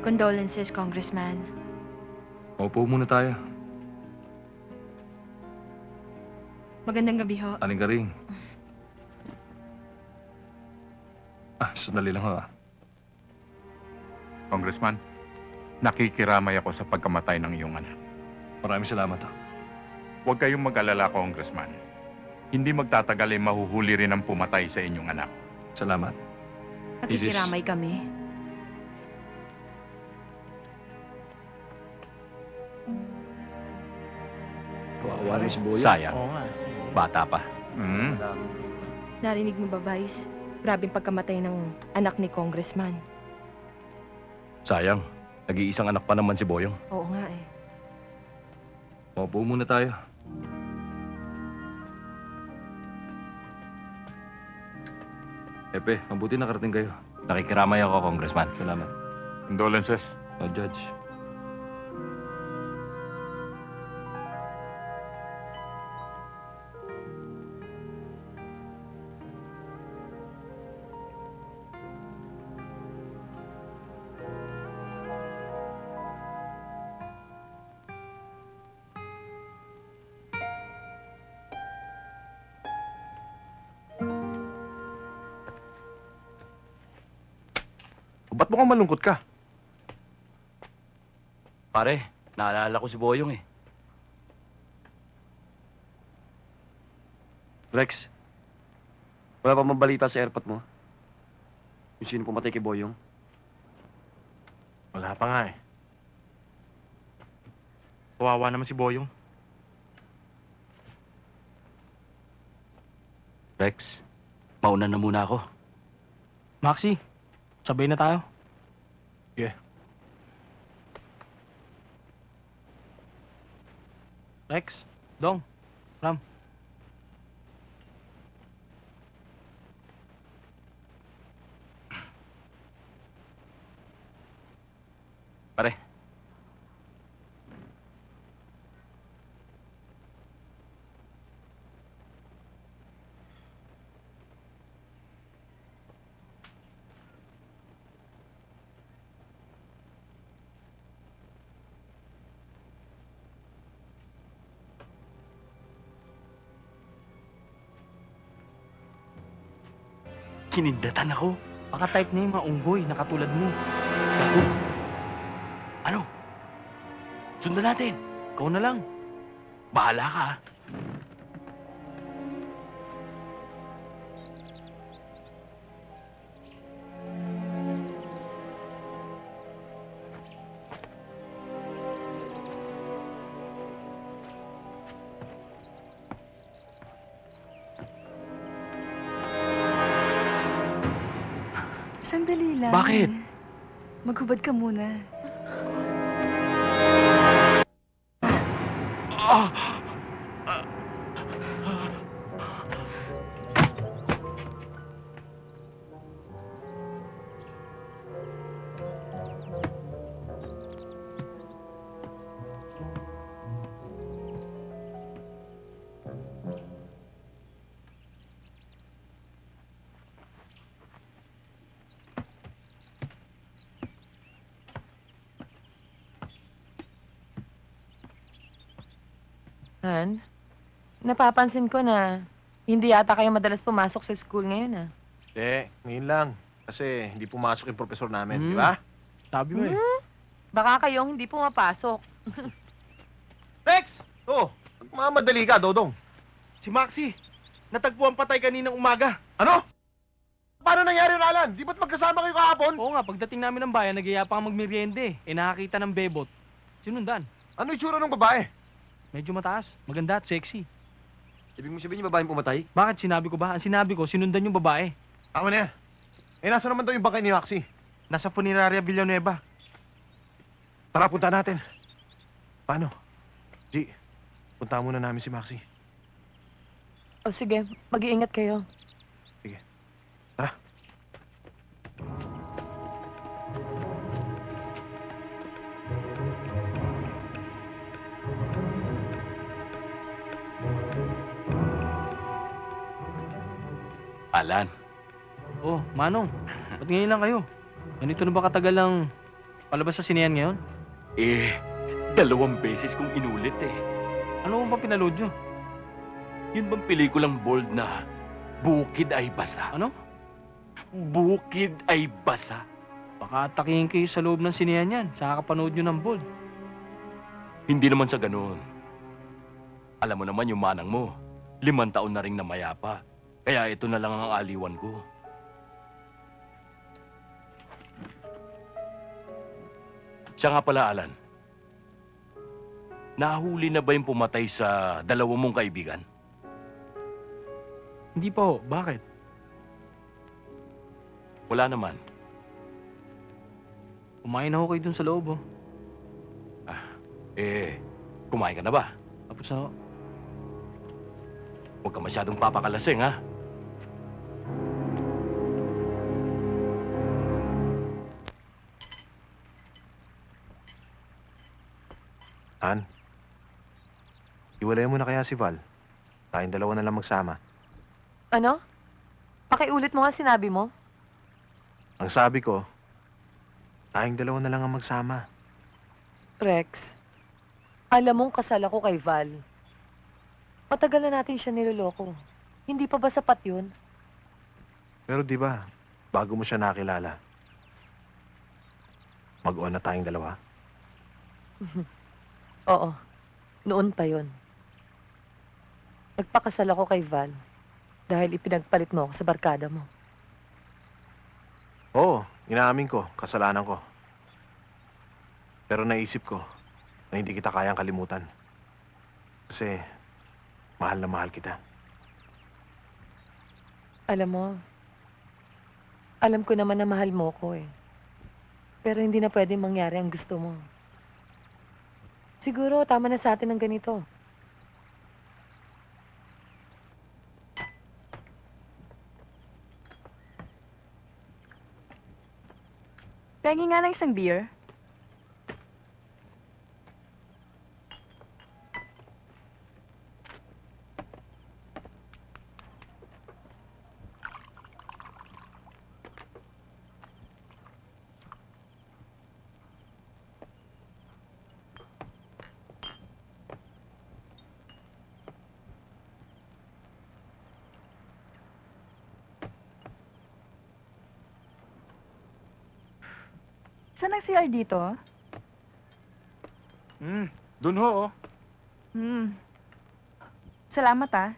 Condolences, Congressman. Maupo muna tayo. Magandang gabi ho. Aling ka rin. Sandali lang ho. Congressman, nakikiramay ako sa pagkamatay ng iyong anak. Maraming salamat ho. Huwag kayong mag-alala, Congressman. Hindi magtatagal ay mahuhuli rin ang pumatay sa inyong anak. Salamat. Nakikiramay kami. Kawawa rin si Boyong. Sayang, Oo nga. bata pa. Hmm. Narinig mo ba, Vice? Grabing pagkamatay ng anak ni Congressman. Sayang, nag-iisang anak pa naman si Boyong. Oo nga eh. Maupo muna tayo. Epe, mabuti nakarating kayo. Nakikiramay ako, Congressman. Salamat. Condolences. Judge. Ba't mukhang malungkot ka? Pare, naalala ko si Boyong eh. Rex, wala pa mabalita sa airpot mo? Kung sino pumatay kay Boyong? Wala pa nga eh. Kawawa naman si Boyong. Rex, mauna na muna ako. Maxi, sabay na tayo. Yeah. Rex, Dong, Ram. Pare, kinindatan ako. Baka type na yung mga unggoy na katulad mo. Ano? Sundan natin. Ikaw na lang. Bahala ka. ah. Sandali lang. Bakit? Maghubad ka muna. Han, napapansin ko na hindi yata kayo madalas pumasok sa school ngayon ah. Ngayon lang. Kasi hindi pumasok yung profesor namin, di ba? Sabi mo eh. Baka kayong hindi pumapasok. Rex! Oh, mamadali ka, Dodong. Si Maxi, natagpuan patay kaninang umaga. Ano? Paano nangyari yun, Alan? Di ba't magkasama kayo kahapon? Oo nga, pagdating namin ng bayan, nag-iaya pa magmeriende. Nakakita ng bebot. Sinundan. Ano itsura ng babae? Medyo mataas, maganda at sexy. Ibig mo sabihin yung babaeng pumatay? Bakit sinabi ko ba? Ang sinabi ko, sinundan yung babae. Tama na yan. Nasa naman daw yung bangkay ni Maxi? Nasa Funeraria Villanueva. Tara, punta natin. Paano? G, punta muna namin si Maxi. O sige, mag-iingat kayo. Sige. Tara. Alan, Oh, Manong, ba't ngayon lang kayo? Ganito na ba katagal ang Palabas sa sinehan ngayon? Eh, 2 beses kong inulit eh. Ano mo ba pinalood nyo? Yun bang pelikulang bold na Bukid ay Basa? Ano? Bukid ay Basa. Baka atakihin kayo sa loob ng sinehan yan. Saka kapanood nyo ng bold. Hindi naman sa ganun. Alam mo naman yung manang mo, 5 taon na ring namayapa. Kaya ito na lang ang aliwan ko. Siya nga pala, Alan. Nahuli na ba yung pumatay sa 2 mong kaibigan? Hindi pa ho. Bakit? Wala naman. Kumain na ho kayo dun sa loob, oh. Kumain ka na ba? Tapos na ho. Huwag ka masyadong papakalasing, ha? Han, iwalay mo na kaya si Val. Tayong 2 na lang magsama. Ano? Pakiulit mo nga sinabi mo. Ang sabi ko, tayong 2 na lang ang magsama. Rex, alam mong kasal ako kay Val. Matagal na natin siya niloloko. Hindi pa ba sapat yun? Pero di ba, bago mo siya nakilala, mag-on na tayong 2? Oo, noon pa yun. Nagpakasal ako kay Val dahil ipinagpalit mo ako sa barkada mo. Oo, inaamin ko, kasalanan ko. Pero naisip ko na hindi kita kayang kalimutan. Kasi, mahal na mahal kita. Alam ko naman na mahal mo ko eh. Pero hindi na pwede mangyari ang gusto mo. Siguro, tama na sa atin ang ganito. Pengi nga ng isang beer. Saan ang CR dito? Dun ho, oh. Salamat ah.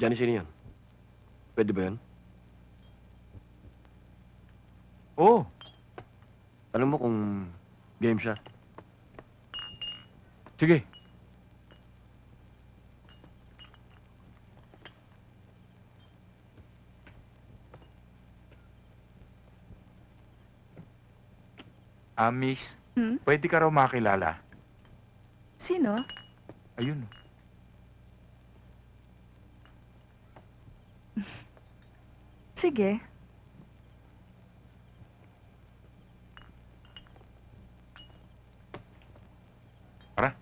Johnny, sino yan? Pwede ba yan? Oo. Tanong mo kung game siya. Sige. Miss, pwede ka raw makilala. Sino? Ayun. Sige. Tara.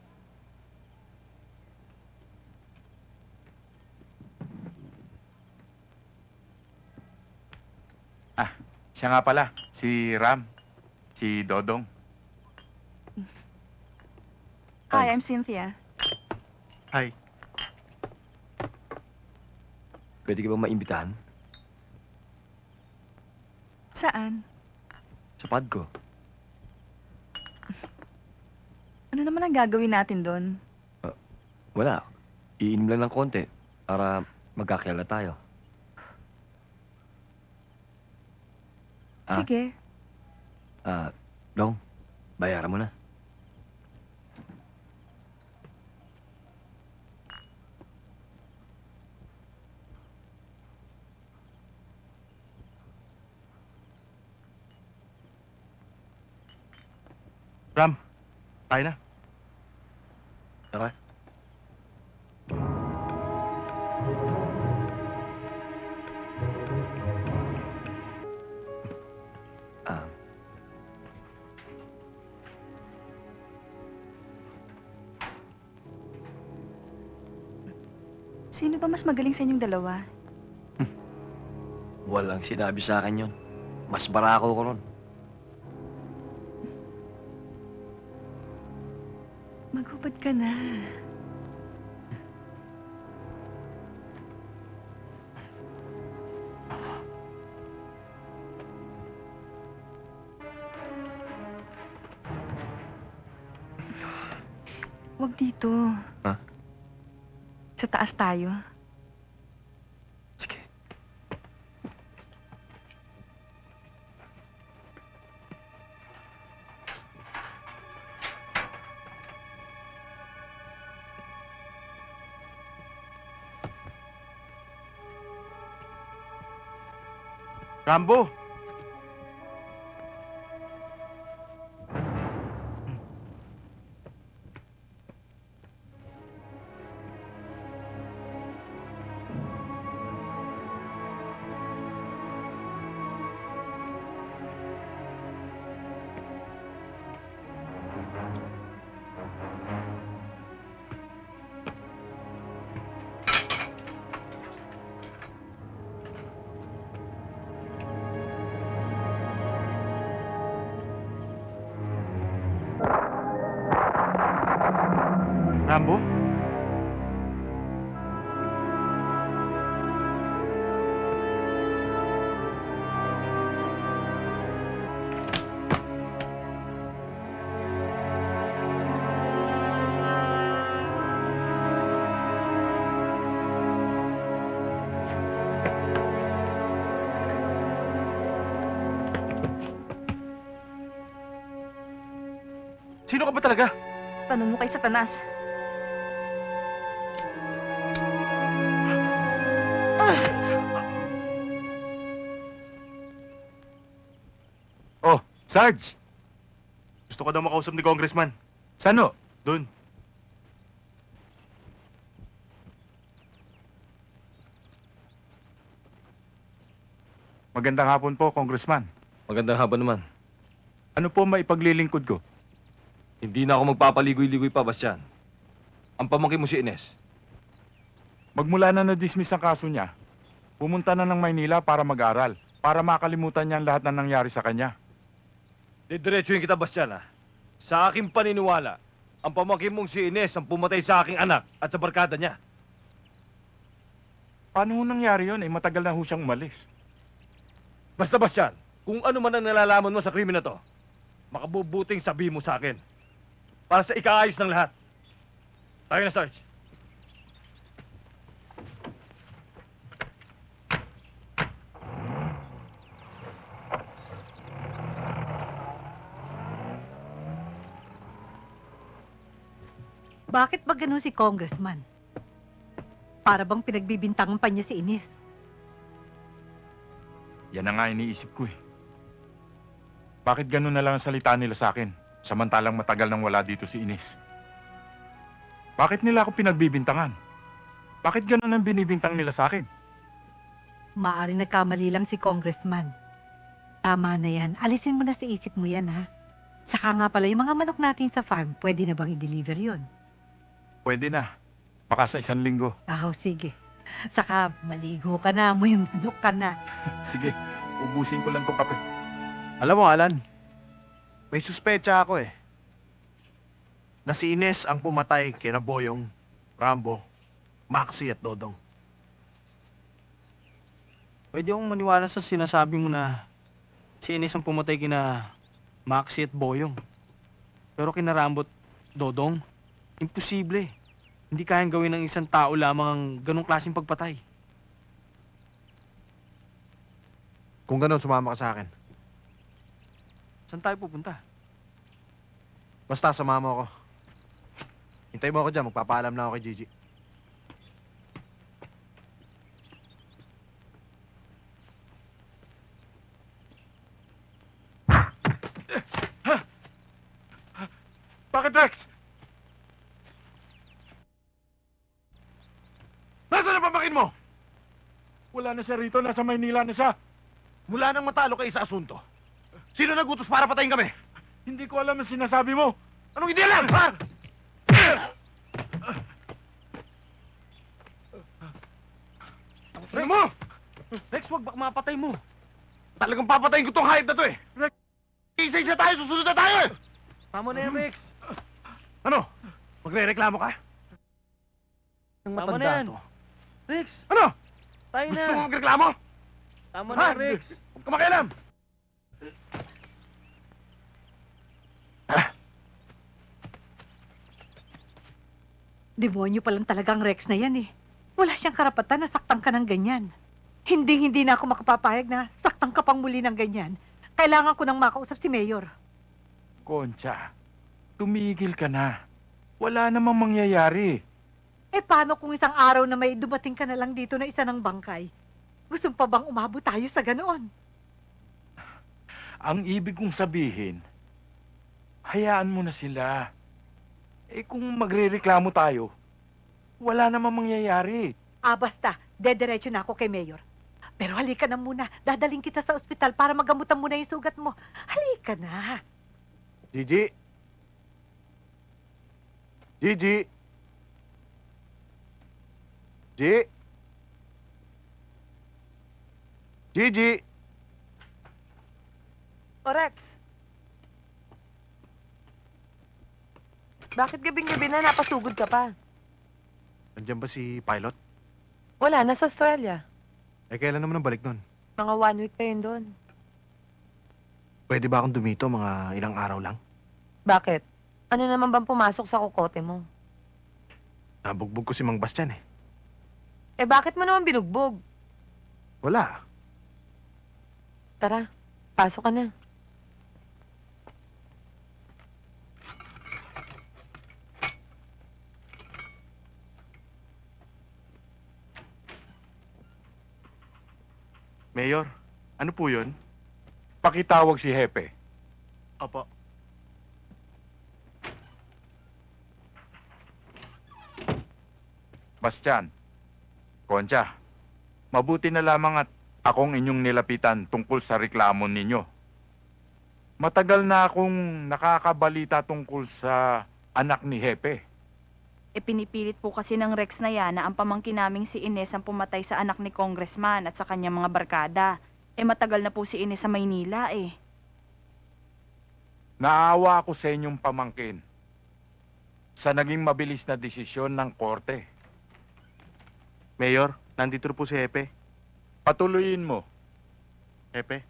Siya nga pala, si Ram, si Dodong. Hi, I'm Cynthia. Hi. Pwede ka ba maimbitahan? Saan? Sa pad ko. Ano naman ang gagawin natin doon? Wala. Iinom lang ng konti para magkakilala tayo. Sige. Dong, bayaran mo na. Ram, tayo na. Tara. Sino ba mas magaling sa inyong dalawa? Walang sinabi sa akin yun. Mas barako ko ron. Maghubad ka na. Huwag dito. Ha? Sa taas tayo. Sige. Rambo! Rambo? Sino ka ba talaga? Tanong mo kay Satanas. Oh, Sarge! Gusto ko daw makausap ni Congressman. Sano? Doon. Magandang hapon po, Congressman. Magandang hapon naman. Ano po maipaglilingkod ko? Hindi na ako magpapaligoy-ligoy pa, Bastian. Ang pamangkin mo si Ines. Magmula na na-dismiss ang kaso niya, pumunta na ng Maynila para mag-aral, para makalimutan niya ang lahat na nangyari sa kanya. Didiretsuhin kita, Bastian, ha? Sa aking paniniwala, ang pamangkin mong si Ines ang pumatay sa aking anak at sa barkada niya. Paano ho nangyari yun? Matagal na ho siyang umalis. Basta, Bastian, kung ano man ang nalalaman mo sa krimen na to, makabubuting sabi mo sa akin. Para sa ikaayos ng lahat. Tayo na, Sarge. Bakit ba ganun si Congressman? Para bang pinagbibintangan pa niya si Ines? Yan na nga iniisip ko eh. Bakit ganun na lang ang salita nila sa akin, samantalang matagal nang wala dito si Ines? Bakit nila ako pinagbibintangan? Bakit ganun ang binibintang nila sa akin? Maaring nagkamali lang si Congressman. Tama na yan. Alisin mo na sa isip mo yan, ha? Saka nga pala, yung mga manok natin sa farm, pwede na bang i-deliver yun? Pwede na. Baka sa 1 linggo. Sige. Saka maligo ka na, may manok ka na. Sige, ubusin ko lang 'tong kape. Alam mo, Alan, may suspecha ako eh. Na si Ines ang pumatay kina Boyong, Rambo, Maxie at Dodong. Pwede akong maniwala sa sinasabi mo na si Ines ang pumatay kina Maxie at Boyong. Pero kina Rambo at Dodong, imposible. Hindi kayang gawin ng isang tao lamang ang ganong klaseng pagpatay. Kung gano'n, sumama ka sa akin. Saan tayo pupunta? Basta, sumama mo ako. Hintay mo ako dyan, magpapaalam na ako kay Gigi. Bakit, Rex? Nasaan ang pamakin mo? Wala na siya rito. Nasa Maynila na siya. Mula nang matalo kayo sa asunto, sino nagutos para patayin kami? Hindi ko alam ang sinasabi mo. Anong hindi alam, ha? Ano mo? Rex, wag baka mapatay mo. Talagang papatayin ko tong hayop na to eh. Isa-isa tayo, susunod na tayo eh. Tama na yan, Rex. Ano? Magre-reklamo ka? Ang Tama na matanda yan. to. Rex, Ano? tayo Gusto mo na. magreklamo? Tama Ha? na, Rex. Huwag ka makialam. Demonyo pa lang talagang Rex na yan eh. Wala siyang karapatan na saktan ka ng ganyan. Hindi na ako makapapayag na saktan ka pang muli ng ganyan. Kailangan ko nang makausap si Mayor. Concha, tumigil ka na. Wala namang mangyayari. Eh paano kung isang araw na may dumating ka na lang dito na isa ng bangkay? Gusto pa bang umabot tayo sa ganoon? Ang ibig kong sabihin, hayaan mo na sila. Eh kung magrereklamo tayo, wala namang mangyayari. Basta, dediretso na ako kay Mayor. Pero halika na muna, dadaling kita sa ospital para magamutan muna yung sugat mo. Halika na. Gigi? Gigi? Gigi? Gigi? O Rex, bakit gabing-gabi na napasugod ka pa? Nandiyan ba si Pilot? Wala, nasa Australia. Eh, kailan naman ang balik nun? Mga 1 week pa yun doon. Pwede ba akong dumito mga ilang araw lang? Bakit? Ano naman bang pumasok sa kokote mo? Nabugbog ko si Mang Bastian eh. Eh bakit mo naman binugbog? Wala. Tara, pasok ka na. Mayor, ano po yun? Pakitawag si Hepe. Opo. Bastian, Concha, mabuti na lamang at akong inyong nilapitan tungkol sa reklamo ninyo. Matagal na akong nakakabalita tungkol sa anak ni Hepe. E pinipilit po kasi ng Rex na yan na ang pamangkin naming si Ines ang pumatay sa anak ni Congressman at sa kanyang mga barkada. E matagal na po si Ines sa Maynila eh. Naawa ako sa inyong pamangkin sa naging mabilis na desisyon ng korte. Mayor, nandito po si Hepe. Patuloyin mo. Hepe?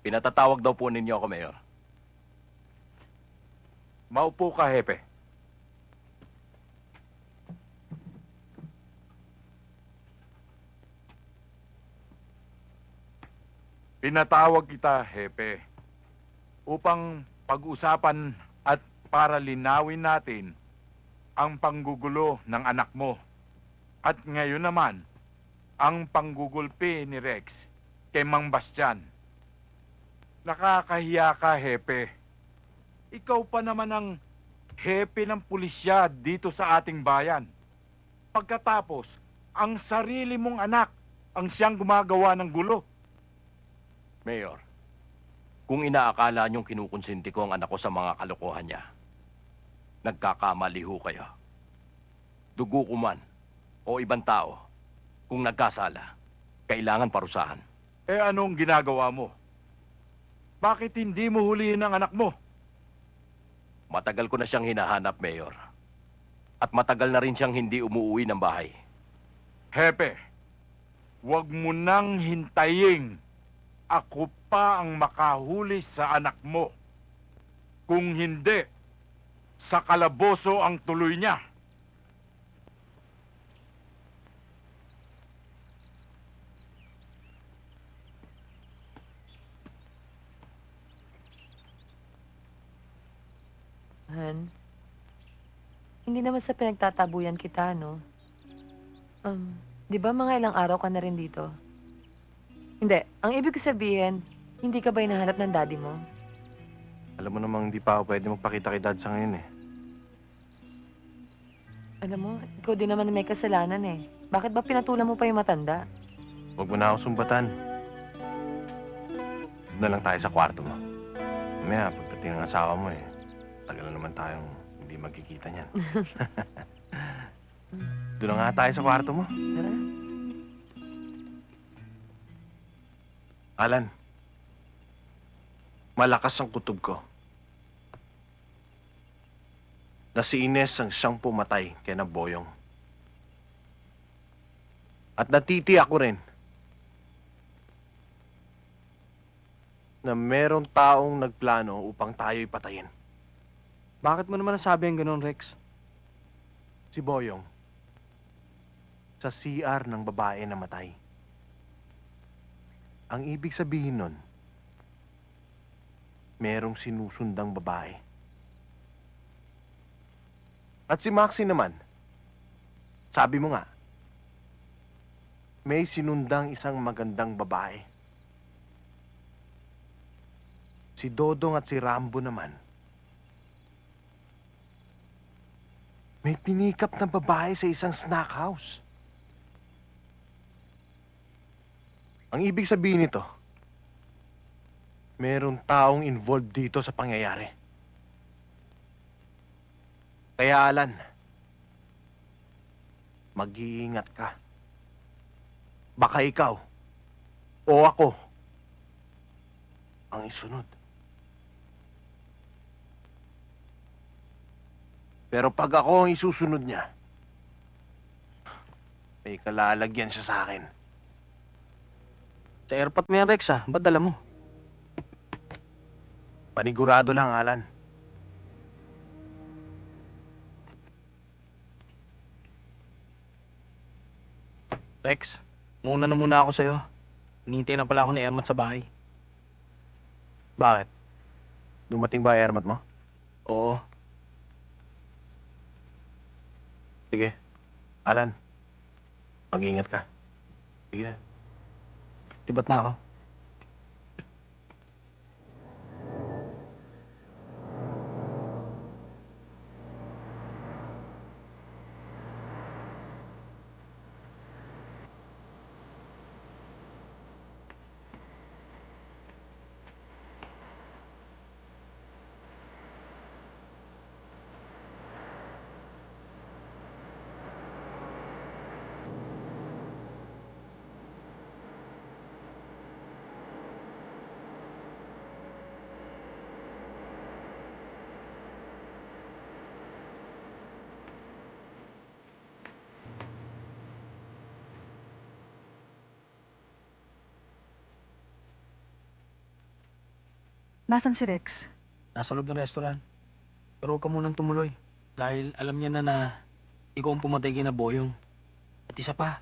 Pinatatawag daw po ninyo ako, Mayor. Maupo ka, Hepe. Pinatawag kita, Hepe, upang pag-usapan at para linawin natin ang panggugulo ng anak mo. At ngayon naman, ang panggugulpi ni Rex kay Mang Bastian. Nakakahiya ka, Hepe. Ikaw pa naman ang hepe ng pulisya dito sa ating bayan. Pagkatapos, ang sarili mong anak ang siyang gumagawa ng gulo. Mayor, kung inaakala niyong kinukonsinti ko ang anak ko sa mga kalokohan niya, nagkakamali ho kayo. Dugo ko man o ibang tao, kung nagkasala, kailangan parusahan. Eh anong ginagawa mo? Bakit hindi mo hulihin ang anak mo? Matagal ko na siyang hinahanap, Mayor. At matagal na rin siyang hindi umuwi ng bahay. Hepe, huwag mo nang hintayin. Ako pa ang makahuli sa anak mo. Kung hindi, sa kalaboso ang tuloy niya. Han, hindi naman sa pinagtatabuyan kita, no? Di ba mga ilang araw ka na rin dito? Hindi. Ang ibig ko sabihin, hindi ka ba hinahanap ng daddy mo? Alam mo namang hindi pa ako pwede magpakita kay Dad sa ngayon eh. Alam mo, ikaw din naman may kasalanan eh. Bakit ba pinatulan mo pa yung matanda? Huwag mo na ako sumbatan. Doon na lang tayo sa kwarto mo. Mamaya, pagdating ng asawa mo eh, tagal na naman tayong hindi magkikita niyan. Doon na nga tayo sa kwarto mo. Tara. Alan, malakas ang kutob ko. Na si Ines ang siyang pumatay kay na Boyong. At natiti ako rin na merong taong nagplano upang tayo'y patayin. Bakit mo naman nasabi ang ganun, Rex? Si Boyong sa CR ng babae na matay. Ang ibig sabihin nun, merong sinusundang babae. At si Maxie naman, sabi mo nga, may sinundang isang magandang babae. Si Dodong at si Rambo naman, may pinikap na babae sa isang snack house. Ang ibig sabihin nito, merong taong involved dito sa pangyayari. Kaya Alan, mag-iingat ka. Baka ikaw o ako ang isunod. Pero pag ako ang isusunod niya, may kalalagyan siya sa akin. Sa airpot mo yan, Rex, ah. Ba't dala mo? Panigurado lang, Alan. Rex, muna na muna ako sa'yo. Hinihintay na pala ako ni Ermat sa bahay. Bakit? Dumating ba airmat mo? Oo. Sige. Alan, mag-ingat ka. Sige na. Tibat na ako. Nasaan si Rex? Nasa loob ng restaurant. Pero huwag ka munang tumuloy. Dahil alam niya na ikaw ang pumatay kina Boyong. At isa pa,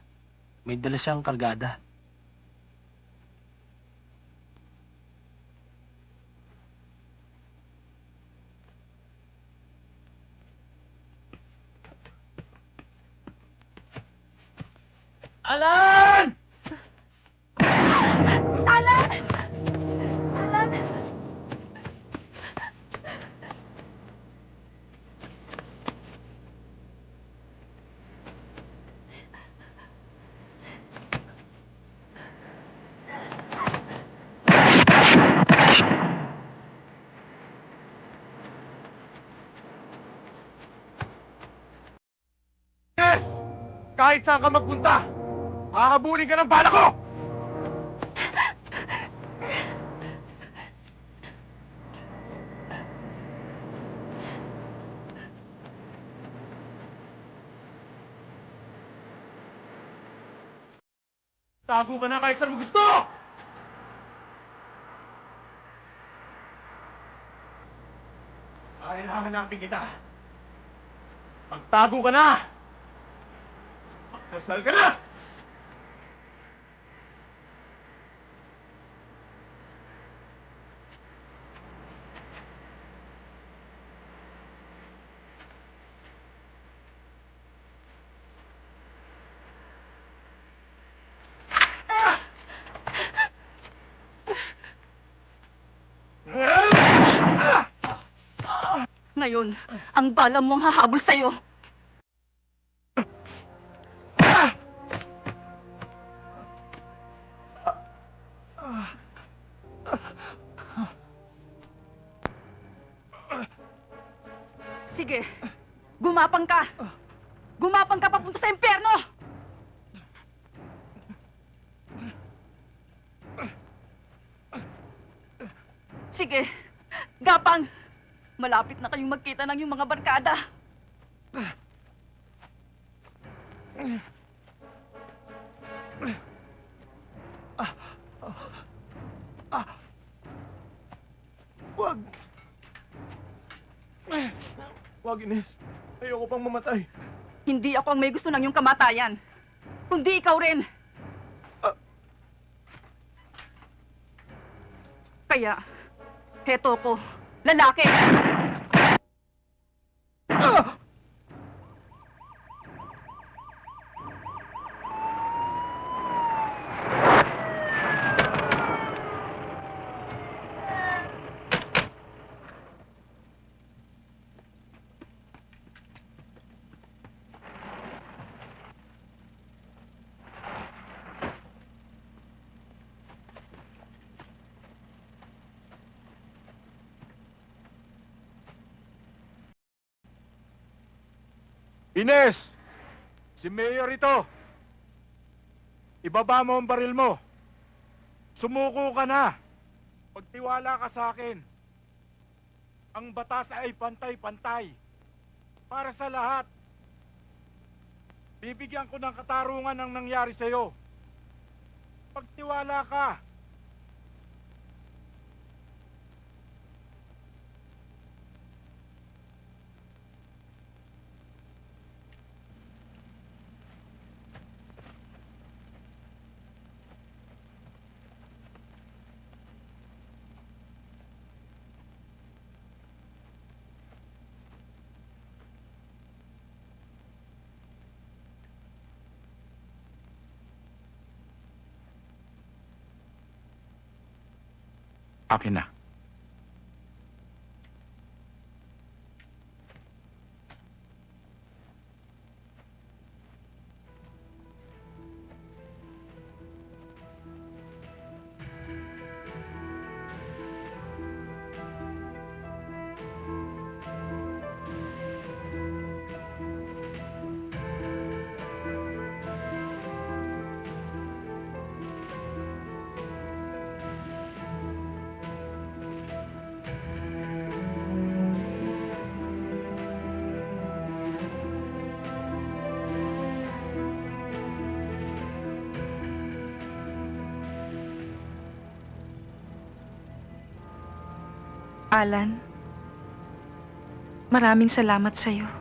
may dala siyang kargada. Alan! Alan! Alan! Yes! Kahit saan ka magpunta, hahabulin ka ng bala ko! Tago ka na kahit saan mo gusto! Kailangan natin kita. Magtago ka na! Magdasal ka na! Ngayon, ang bala mo ang hahabol sa'yo. Si Sige, gumapang ka! Gumapang ka papunta sa impyerno! Sige, gapang! Malapit na kayong magkita ng iyong mga barkada. Wag! Wag, Ines. Ayoko pang mamatay. Hindi ako ang may gusto ng iyong kamatayan, kundi ikaw rin. Kaya, heto ko, lalaki. Ines! Si Mayor ito! Ibaba mo ang baril mo. Sumuko ka na. Pagtiwala ka sa akin. Ang batas ay pantay-pantay. Para sa lahat. Bibigyan ko ng katarungan ang nangyari sa'yo. Pagtiwala ka. Akin na. Alan, maraming salamat sa'yo.